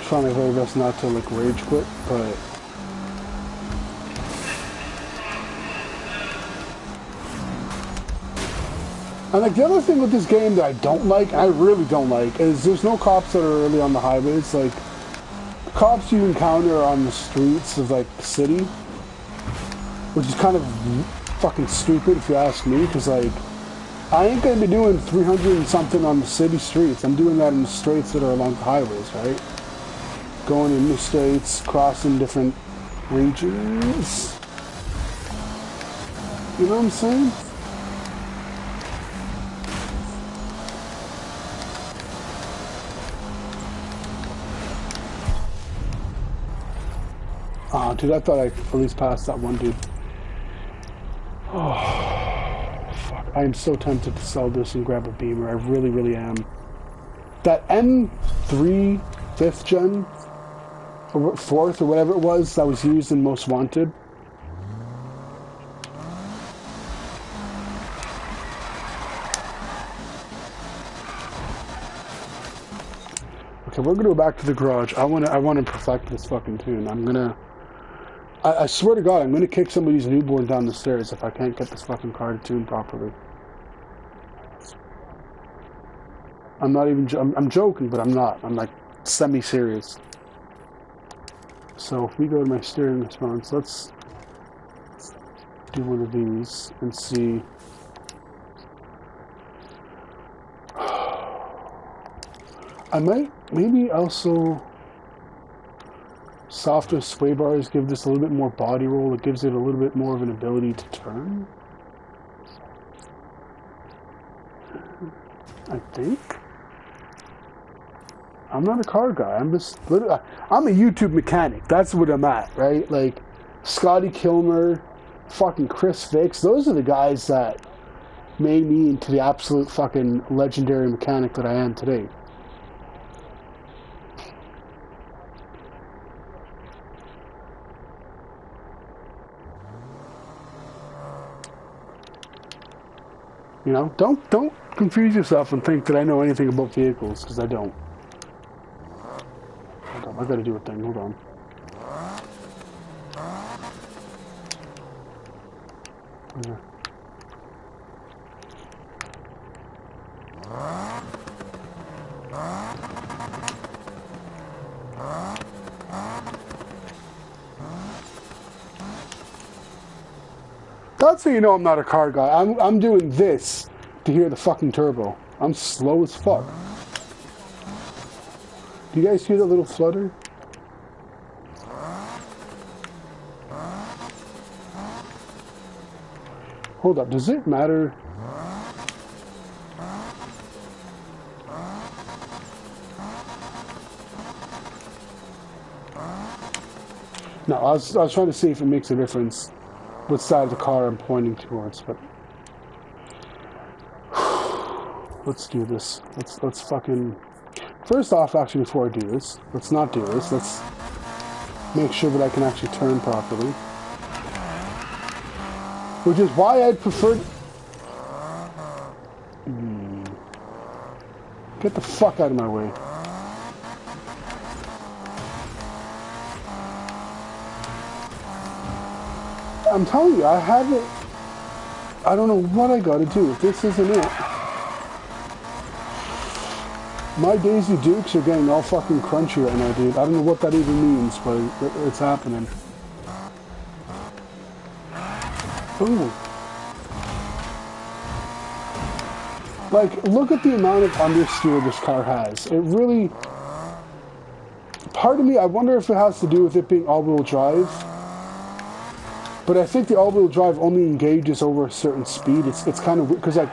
try my very best not to, like, rage quit, but... And, like, the other thing with this game that I don't like, I really don't like, is there's no cops that are really on the highways. Like, the cops you encounter are on the streets of, like, the city, which is kind of fucking stupid if you ask me, because, like, I ain't gonna be doing 300 and something on the city streets. I'm doing that in the streets that are along the highways, right? Going in the states, crossing different regions. You know what I'm saying? Oh, dude, I thought I at least passed that one dude. Oh, fuck. I am so tempted to sell this and grab a Beamer. I really, really am. That M3 5th gen, or 4th, or whatever it was, that was used in Most Wanted. Okay, we're gonna go back to the garage. I wanna perfect this fucking tune. I swear to God, I'm gonna kick somebody's newborn down the stairs if I can't get this fucking car to tune properly. I'm not even, I'm joking, but I'm not. I'm like semi-serious. So if we go to my steering response, let's do one of these and see. I might maybe also softer sway bars give this a little bit more body roll. It gives it a little bit more of an ability to turn, I think. I'm not a car guy. I'm a YouTube mechanic. That's what I'm at, right? Like Scotty Kilmer, fucking Chris Fix. Those are the guys that made me into the absolute fucking legendary mechanic that I am today. You know, don't confuse yourself and think that I know anything about vehicles, because I don't. Hold on, I gotta do a thing. Hold on. Yeah. That's how you know I'm not a car guy. I'm doing this to hear the fucking turbo. I'm slow as fuck. Do you guys hear that little flutter? Hold up, does it matter? No, I was trying to see if it makes a difference which side of the car I'm pointing towards, but let's do this. Let's fucking... First off, actually, before I do this, let's not do this. Let's make sure that I can actually turn properly. Which is why I'd prefer... Get the fuck out of my way. I'm telling you, I have it. I don't know what I gotta do. This isn't it. My Daisy Dukes are getting all fucking crunchy right now, dude. I don't know what that even means, but it's happening. Ooh. Like, look at the amount of understeer this car has. It really... Part of me, I wonder if it has to do with it being all-wheel drive. But I think the all-wheel drive only engages over a certain speed. It's kind of weird, because, like...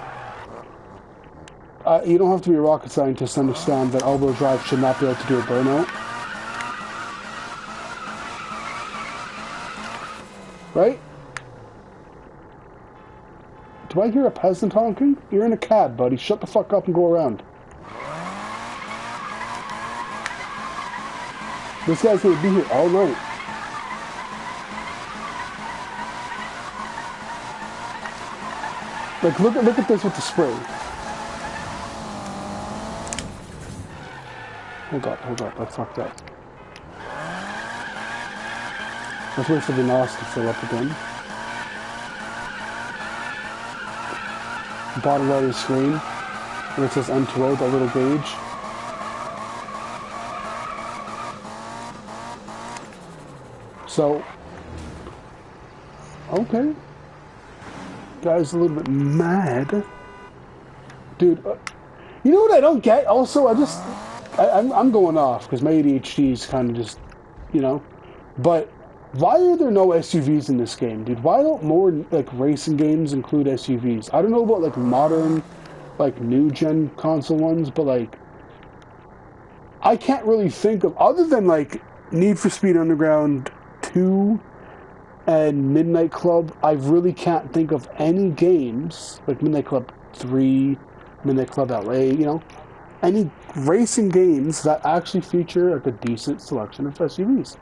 you don't have to be a rocket scientist to understand that all-wheel drive should not be able to do a burnout. Right? Do I hear a peasant honking? You're in a cab, buddy. Shut the fuck up and go around. This guy's gonna be here all night. Like, look at this with the spray. Hold up, I fucked up. Let's wait for the NOS to fill up again. Bottom right of the screen, where it says M2O, that little gauge. So, okay. Guy's a little bit mad. Dude, you know what I don't get? Also, I'm going off, because my ADHD is kind of just, you know. But why are there no SUVs in this game, dude? Why don't more, like, racing games include SUVs? I don't know about, like, modern, like, new-gen console ones, but, like, I can't really think of, other than, like, Need for Speed Underground 2 and Midnight Club, I really can't think of any games, like Midnight Club 3, Midnight Club LA, you know, any racing games that actually feature, like, a decent selection of SUVs.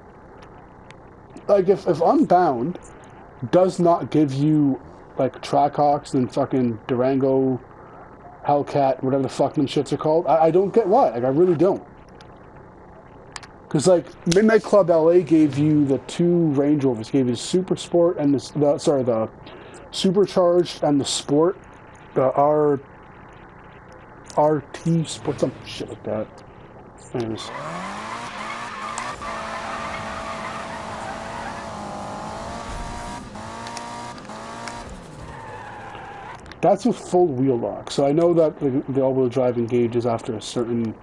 Like, if Unbound does not give you, like, Trackhawks and fucking Durango, Hellcat, whatever the fuck them shits are called, I don't get why. Like, I really don't. Because, like, Midnight Club LA gave you the two Range Rovers. Gave you the Super Sport and the Supercharged and the Sport. The RT Sport, some shit like that. Anyways. That's with full wheel lock. So I know that the all-wheel drive engages after a certain...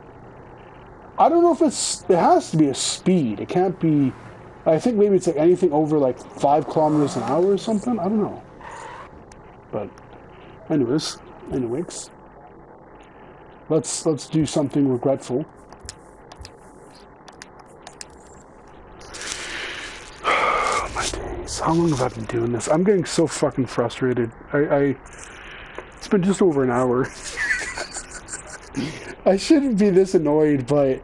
I don't know if it has to be a speed. It can't be... I think maybe it's like anything over like 5 kilometers an hour or something. I don't know. But anyways. Let's do something regretful. My days. How long have I been doing this? I'm getting so fucking frustrated. It's been just over an hour. I shouldn't be this annoyed, but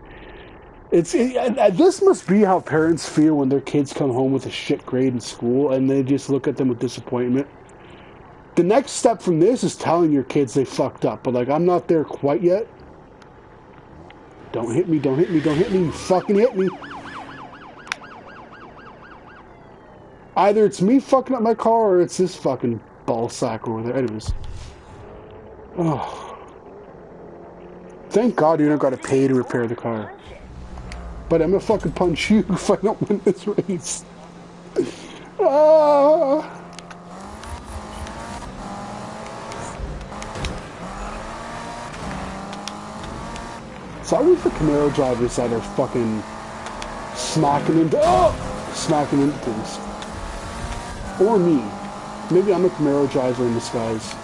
this must be how parents feel when their kids come home with a shit grade in school and they just look at them with disappointment. The next step from this is telling your kids they fucked up, but, like, I'm not there quite yet. Don't hit me, you fucking hit me. Either it's me fucking up my car or it's this fucking ball sack over there. Anyways. Oh. Thank God you don't gotta pay to repair the car. But I'm gonna fucking punch you if I don't win this race. Ah. It's always the Camaro drivers that are fucking smacking into things. Or me. Maybe I'm a Camaro driver in disguise.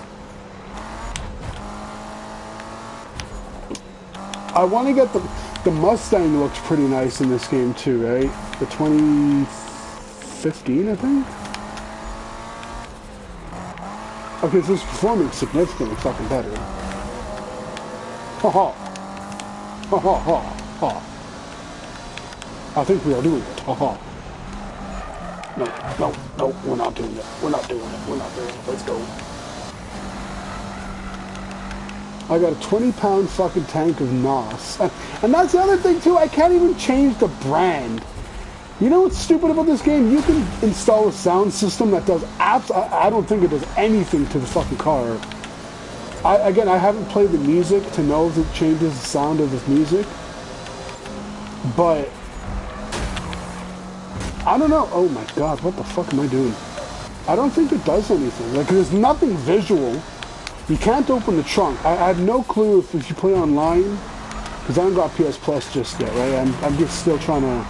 I want to get the Mustang looks pretty nice in this game too, right? The 2015, I think? Okay, so it's performing significantly fucking better. Ha ha. Ha ha ha ha. I think we are doing it. Ha ha. No, we're not doing it. We're not doing it. Let's go. I got a 20-pound fucking tank of NOS. And that's the other thing, too. I can't even change the brand. You know what's stupid about this game? You can install a sound system that does I don't think it does anything to the fucking car. Again, I haven't played the music to know if it changes the sound of the music, but I don't know. Oh my god, what the fuck am I doing? I don't think it does anything. Like, there's nothing visual. You can't open the trunk. I have no clue if you play online, because I haven't got PS Plus just yet, right? I'm just still trying to...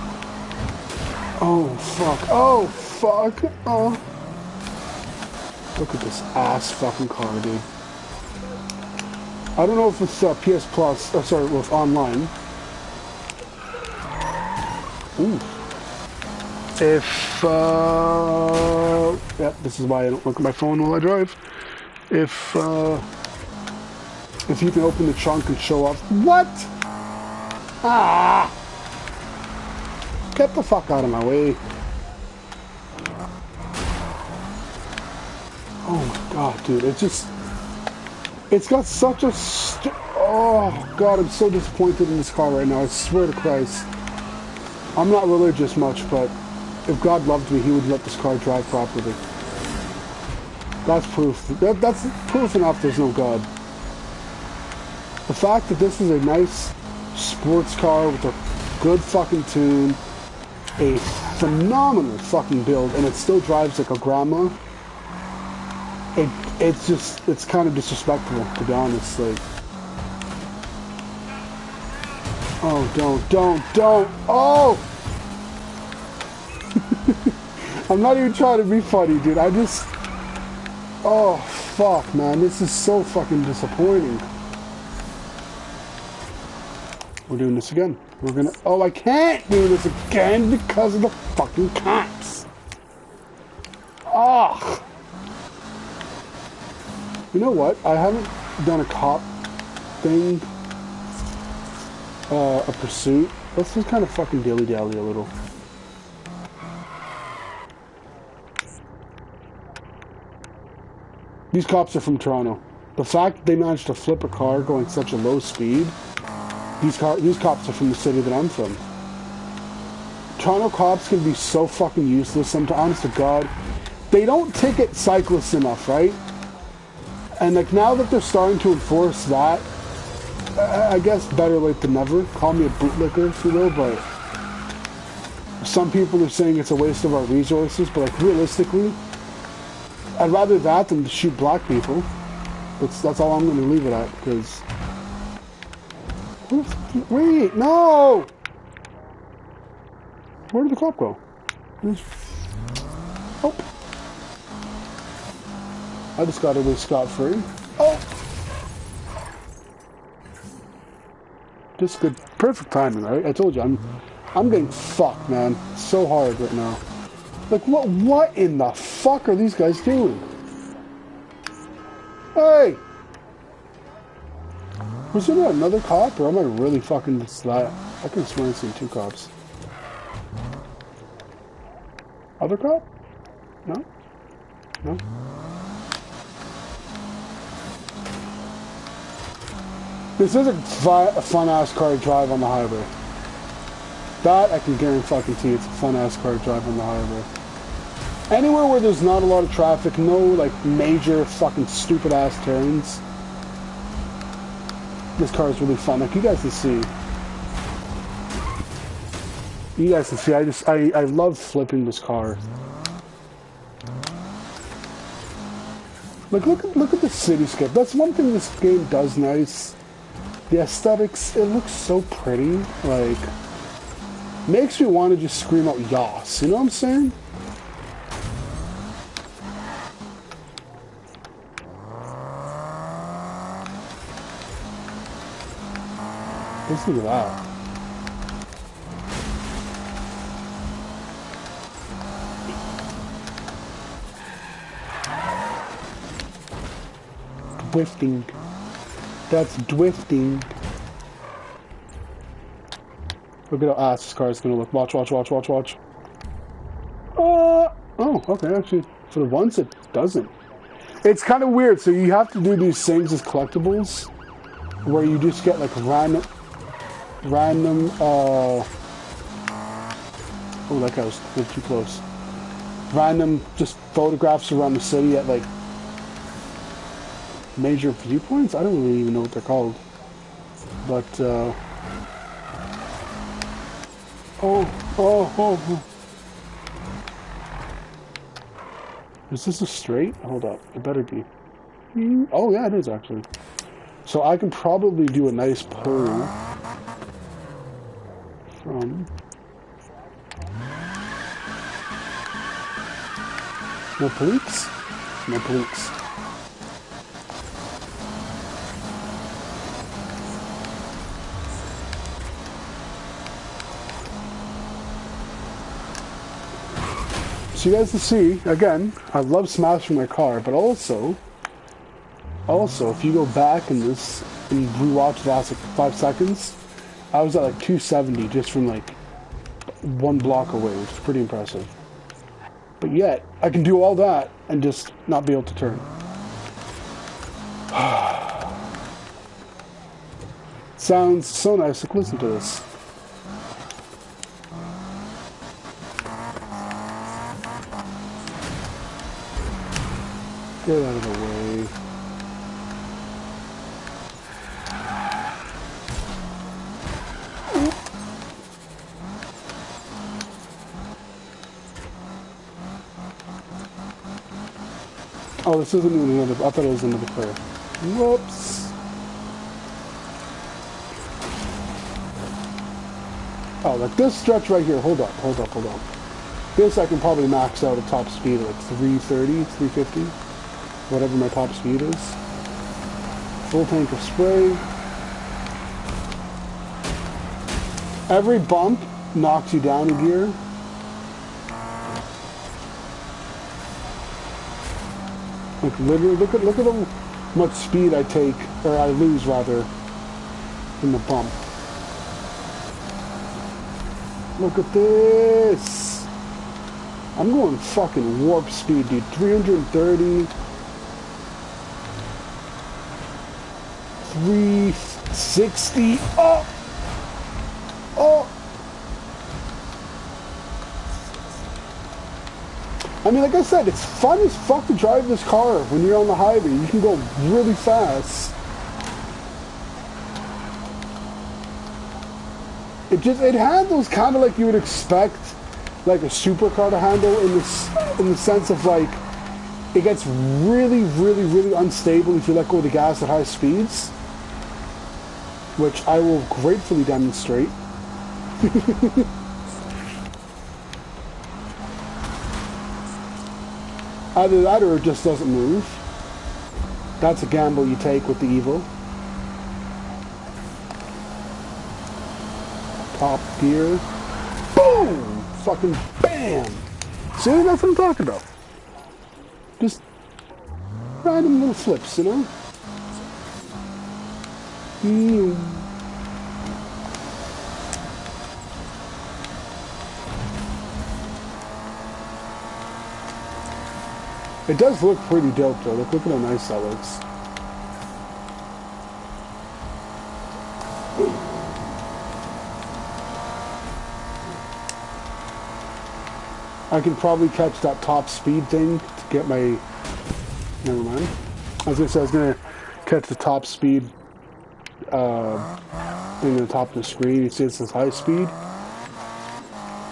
Oh, fuck. Oh, fuck. Oh. Look at this ass fucking car, dude. I don't know if it's PS Plus, sorry, with online. Ooh. If, yeah, this is why I don't look at my phone while I drive. If you can open the trunk and show off... What? Ah! Get the fuck out of my way. Oh my god, dude, it just... It's got such a... Oh god, I'm so disappointed in this car right now, I swear to Christ. I'm not religious much, but if God loved me, he would let this car drive properly. That's proof. That's proof enough there's no God. The fact that this is a nice sports car with a good fucking tune, a phenomenal fucking build, and it still drives like a grandma, it's kind of disrespectful, to be honest. Like, oh, don't, oh! I'm not even trying to be funny, dude. I just... Oh, fuck, man. This is so fucking disappointing. We're doing this again. We're gonna... Oh, I can't do this again because of the fucking cops. Ugh. You know what? I haven't done a cop thing. A pursuit. Let's just kind of fucking dilly-dally a little. These cops are from Toronto. The fact that they managed to flip a car going such a low speed, these cops are from the city that I'm from. Toronto cops can be so fucking useless sometimes, honest to God. They don't ticket cyclists enough, right? And like, now that they're starting to enforce that, I guess better late than never. Call me a bootlicker if you will, but some people are saying it's a waste of our resources, but like, realistically, I'd rather that than to shoot black people. That's all I'm going to leave it at, because... Wait, no! Where did the cop go? Oh. I just got away scot-free. Oh! Just good, perfect timing, right? I told you, I'm getting fucked, man. So hard right now. Like, what in the fuck are these guys doing? Hey! Was there another cop, or am I really fucking just that? I can swear I've seen two cops. Other cop? No? No? This is a fun-ass car to drive on the highway. That I can guarantee it's a fun-ass car to drive on the highway. Anywhere where there's not a lot of traffic, no like major fucking stupid-ass turns. This car is really fun. Like, you guys can see. You guys can see, I love flipping this car. Like, look at the cityscape. That's one thing this game does nice. The aesthetics, it looks so pretty. Like, makes me want to just scream out yas. You know what I'm saying? Listen to that. Drifting. That's drifting. Look at how ass this car is gonna look. Watch. Oh, okay, actually, for the once it doesn't. It's kind of weird, so you have to do these things as collectibles, where you just get like random, oh, that guy was too close. Random, just photographs around the city at like major viewpoints. I don't really even know what they're called. But oh. Is this a straight? Hold up. It better be. Oh, yeah, it is, actually. So I can probably do a nice pull from... No police? No police. So you guys can see, again, I love smashing my car, but also, if you go back in this and rewatch the last like 5 seconds, I was at like 270 just from like 1 block away, which is pretty impressive. But yet, I can do all that and just not be able to turn. Sounds so nice. Like, listen to this. Get out of the way. Oh, this isn't even another... I thought it was another player. Whoops. Oh, like this stretch right here. Hold up. This I can probably max out at top speed, like 330, 350. Whatever my top speed is. Full tank of spray. Every bump knocks you down a gear. Like literally, look at how much speed I take, or I lose rather, in the bump. Look at this! I'm going fucking warp speed, dude. 330. 360. Oh! I mean, like I said, it's fun as fuck to drive this car when you're on the highway. You can go really fast. It had those kind of like you would expect like a supercar to handle in the sense of like it gets really unstable if you let go of the gas at high speeds, which I will gratefully demonstrate. Either that or it just doesn't move. That's a gamble you take with the Evo. Top gear. Boom! Fucking bam! See, that's what I'm talking about. Just random little flips, you know? It does look pretty dope though. Look at how nice that looks. I can probably catch that top speed thing to get my... Never mind. I was gonna catch the top speed thing at the top of the screen. You see it says high speed.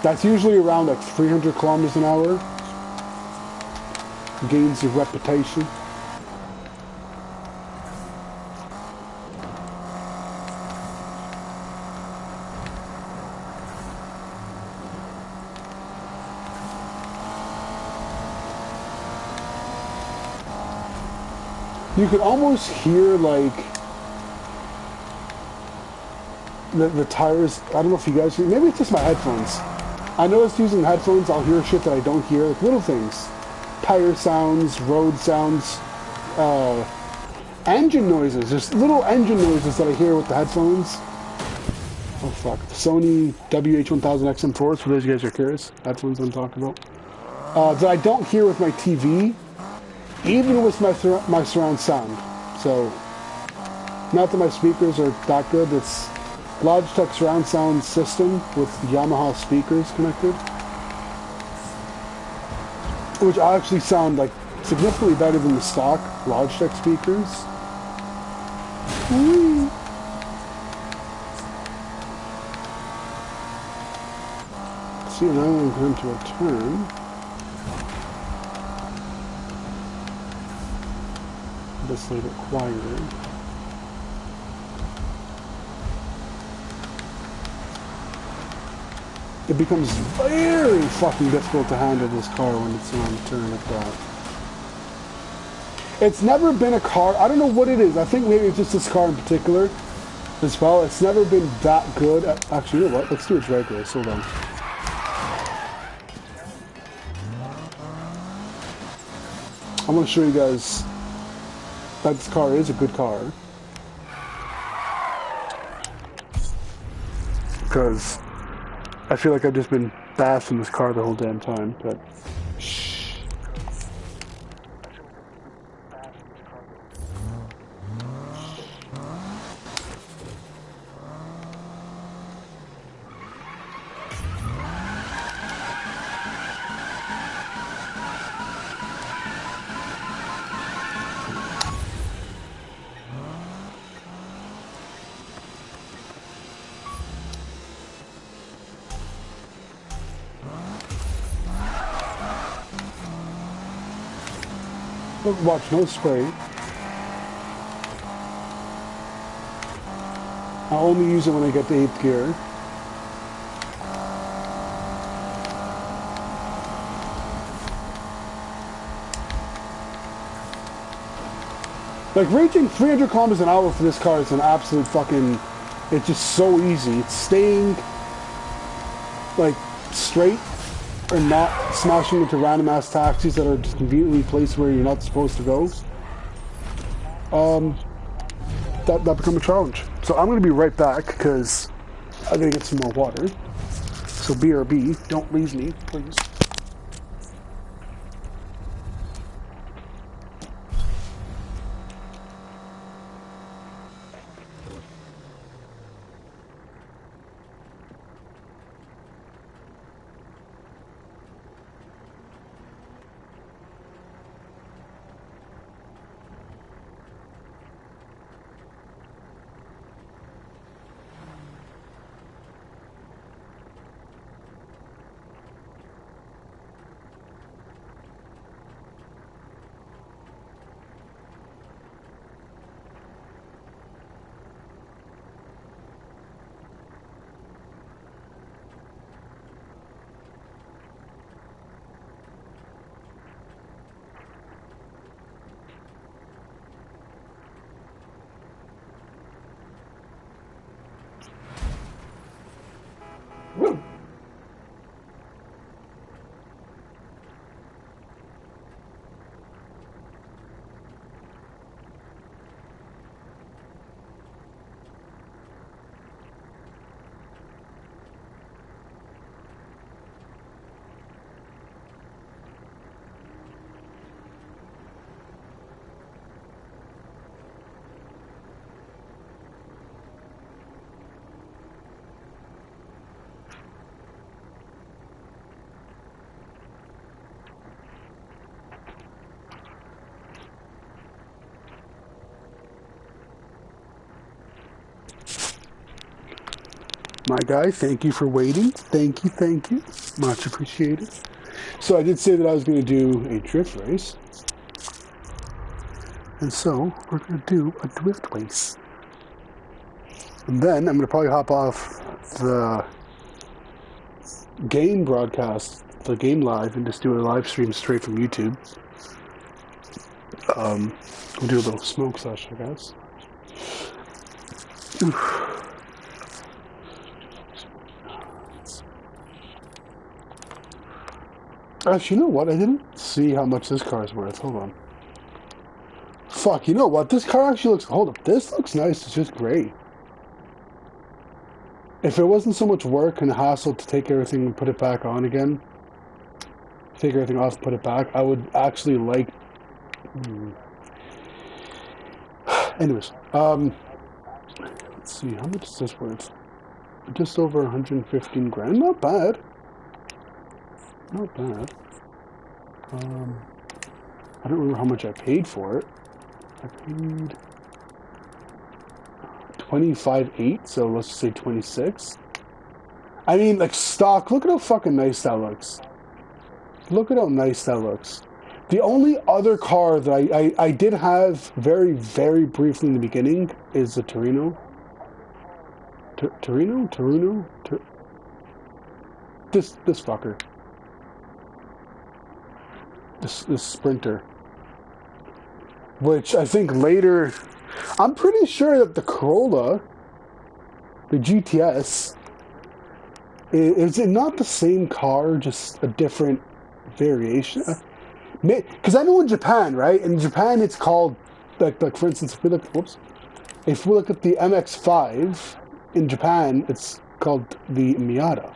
That's usually around like 300 kilometers an hour. Gains your reputation. You could almost hear like the tires. I don't know if you guys hear. Maybe it's just my headphones. I noticed using headphones, I'll hear shit that I don't hear, like little things. Tire sounds, road sounds, engine noises. There's little engine noises that I hear with the headphones. Oh fuck. Sony WH-1000XM4s, for those of you guys who are curious. Headphones I'm talking about. That I don't hear with my TV, even with my surround sound. So, not that my speakers are that good. It's Logitech surround sound system with Yamaha speakers connected, which actually sound like significantly better than the stock Logitech speakers. Whee! See, now I'm going to a turn. This leave it quieter. It becomes very fucking difficult to handle this car when it's on a turn like that. It's never been a car, I don't know what it is. I think maybe it's just this car in particular as well. It's never been that good at, actually, you know what? Let's do its regular. Hold on. I'm going to show you guys that this car is a good car. Because I feel like I've just been bashing this car the whole damn time, but shh. Look, watch, no spray. I only use it when I get to 8th gear. Like, reaching 300 kilometers an hour for this car is an absolute fucking... It's just so easy. It's staying, like, straight or not smashing into random ass taxis that are just conveniently placed where you're not supposed to go. That become a challenge. So I'm gonna be right back because I gotta get some more water. So BRB, don't leave me, please. My guy, thank you for waiting. Thank you, thank you. Much appreciated. So I did say that I was going to do a drift race. And so we're going to do a drift race. And then I'm going to probably hop off the game broadcast, the game live, and just do a live stream straight from YouTube. We'll do a little smoke session, I guess. Oof. Actually, you know what? I didn't see how much this car is worth. Hold on. Fuck, you know what? This car actually looks... Hold up. This looks nice. It's just gray. If it wasn't so much work and hassle to take everything and put it back on again, take everything off and put it back, I would actually like... Anyways, let's see. How much is this worth? Just over 115 grand. Not bad. Not bad. I don't remember how much I paid for it. I paid 25.8, so let's just say 26. I mean, like, stock, look at how fucking nice that looks. Look at how nice that looks. The only other car that I did have very, very briefly in the beginning is the Torino. Torino? This fucker. This Sprinter. Which I think later... I'm pretty sure that the Corolla, the GTS, is it not the same car, just a different variation? Because I know in Japan, right? In Japan, it's called, like for instance, if we look at the MX-5, in Japan, it's called the Miata.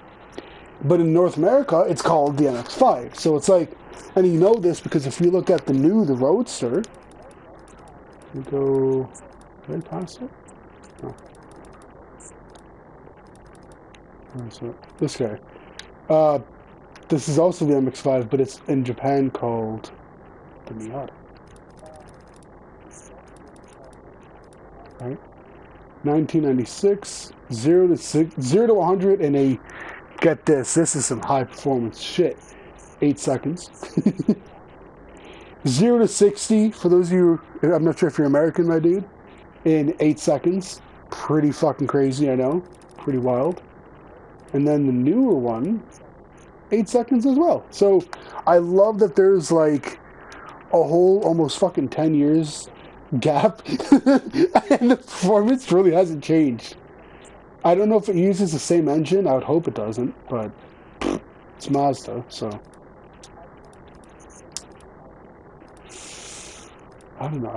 But in North America, it's called the MX-5. So it's like, and you know this because if you look at the Roadster, we go, did I pass it? No. Where's it? This guy. This is also the MX-5, but it's in Japan called the Miata. Right? 1996, 0 to 100 in a, get this is some high performance shit, 8 seconds. 0 to 60, for those of you, I'm not sure if you're American, my dude, in 8 seconds. Pretty fucking crazy, I know. Pretty wild. And then the newer one, 8 seconds as well. So I love that there's like a whole almost fucking 10 years gap and the performance really hasn't changed. I don't know if it uses the same engine. I would hope it doesn't, but it's Mazda, so I don't know.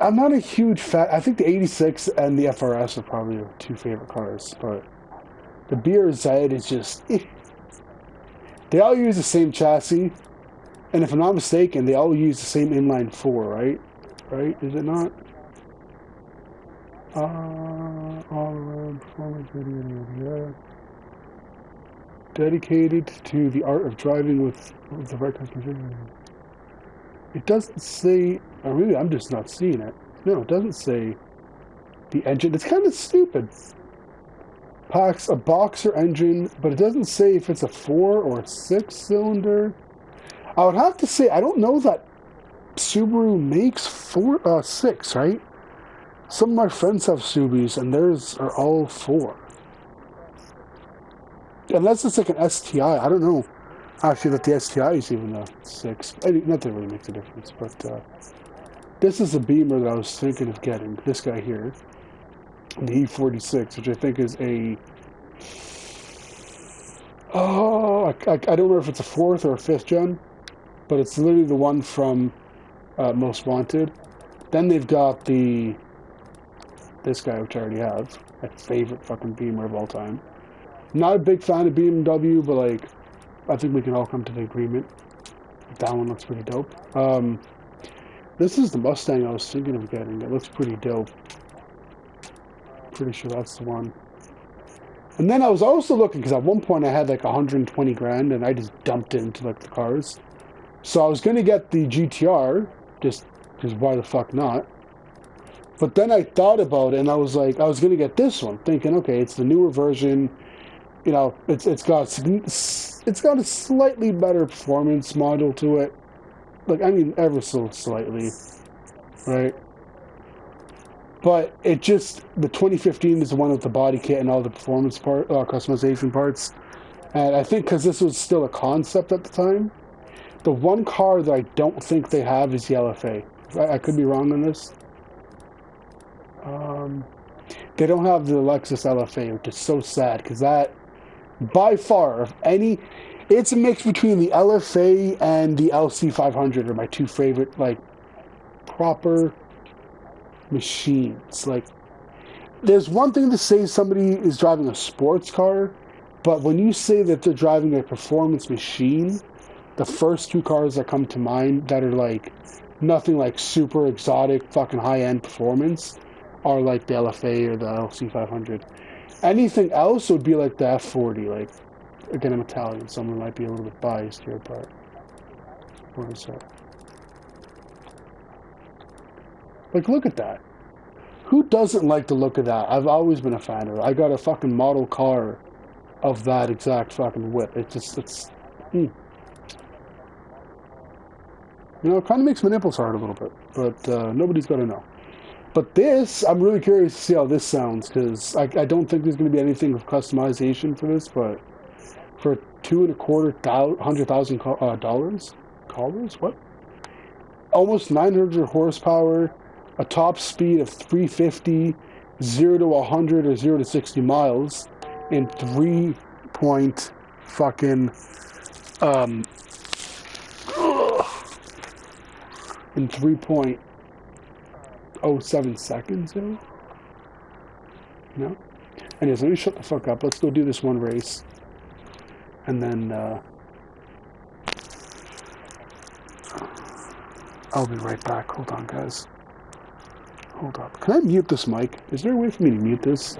I'm not a huge fan. I think the 86 and the FRS are probably your two favorite cars, but the BRZ is just they all use the same chassis, and if I'm not mistaken, they all use the same inline 4, right? Right? Is it not? All around performance video, dedicated to the art of driving with the right configuration. It doesn't say, or maybe I'm just not seeing it. No, it doesn't say the engine. It's kind of stupid. Packs a boxer engine, but it doesn't say if it's a 4 or a 6 cylinder. I would have to say, I don't know that Subaru makes 6, right? Some of my friends have Subis, and theirs are all 4. Unless it's like an STI, I don't know. Actually, that the STI is even a 6. Not that it really makes a difference, but this is a Beamer that I was thinking of getting. This guy here, the E46, which I think is a... Oh, I don't know if it's a 4th or a 5th gen, but it's literally the one from Most Wanted. Then they've got this guy, which I already have. My favorite fucking Beamer of all time. Not a big fan of BMW, but like, I think we can all come to the agreement. That one looks pretty dope. This is the Mustang I was thinking of getting. It looks pretty dope. Pretty sure that's the one. And then I was also looking, because at one point I had like 120 grand, and I just dumped it into like the cars. So I was going to get the GTR, just because why the fuck not? But then I thought about it, and I was like, I was going to get this one, thinking, okay, it's the newer version. You know, it's got a slightly better performance module to it. Like, I mean, ever so slightly, right? But it just, the 2015 is the one with the body kit and all the performance customization parts. And I think because this was still a concept at the time, the one car that I don't think they have is the LFA. I could be wrong on this. They don't have the Lexus LFA, which is so sad, because that, by far, of any, it's a mix between the LFA and the LC500 are my two favorite, like, proper machines. Like, there's one thing to say somebody is driving a sports car, but when you say that they're driving a performance machine, the first two cars that come to mind that are, like, nothing like super exotic, fucking high-end performance are, like, the LFA or the LC500. Anything else would be like the F40. Like, again, I'm Italian, so I might be a little bit biased here, but what is that? Like, look at that. Who doesn't like the look of that? I've always been a fan of it. I got a fucking model car of that exact fucking whip. It you know, it kind of makes my nipples hard a little bit, but nobody's got to know. But this, I'm really curious to see how this sounds, because I don't think there's going to be anything of customization for this, but for $2,250,000, what? Almost 900 horsepower, a top speed of 350, 0 to 100 or 0 to 60 miles in 3 point fucking in 3.07 seconds, you know? Anyways, let me shut the fuck up. Let's go do this one race. And then I'll be right back. Hold on, guys. Hold up. Can I mute this mic? Is there a way for me to mute this?